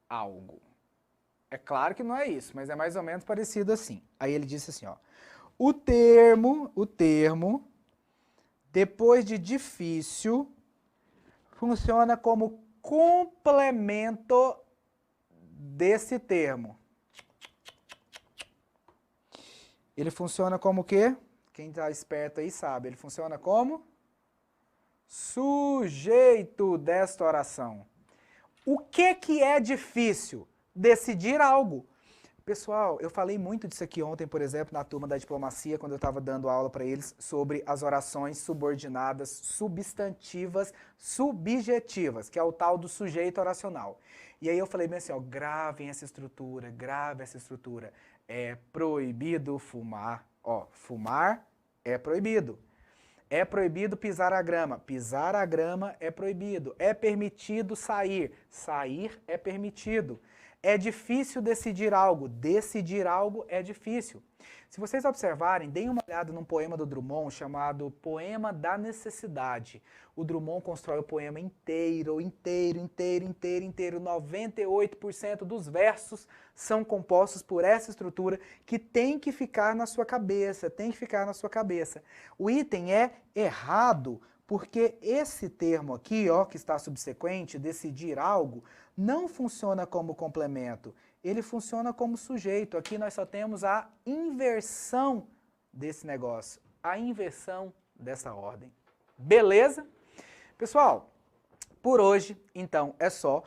algo. É claro que não é isso, mas é mais ou menos parecido assim. Aí ele disse assim, ó. O termo, depois de difícil, funciona como complemento desse termo. Ele funciona como o quê? Quem está esperto aí sabe. Ele funciona como sujeito desta oração. O que é difícil? Decidir algo. Pessoal, eu falei muito disso aqui ontem, por exemplo, na turma da diplomacia, quando eu estava dando aula para eles sobre as orações subordinadas substantivas subjetivas, que é o tal do sujeito oracional. E aí eu falei bem assim, ó, grave essa estrutura. É proibido fumar. Ó, fumar é proibido. É proibido pisar a grama. Pisar a grama é proibido. É permitido sair. Sair é permitido. É difícil decidir algo. Decidir algo é difícil. Se vocês observarem, deem uma olhada num poema do Drummond chamado Poema da Necessidade. O Drummond constrói o poema inteiro. 98% dos versos são compostos por essa estrutura que tem que ficar na sua cabeça, O item é errado porque esse termo aqui, ó, que está subsequente, decidir algo, não funciona como complemento, ele funciona como sujeito. Aqui nós só temos a inversão desse negócio, a inversão dessa ordem. Beleza? Pessoal, por hoje, então, é só.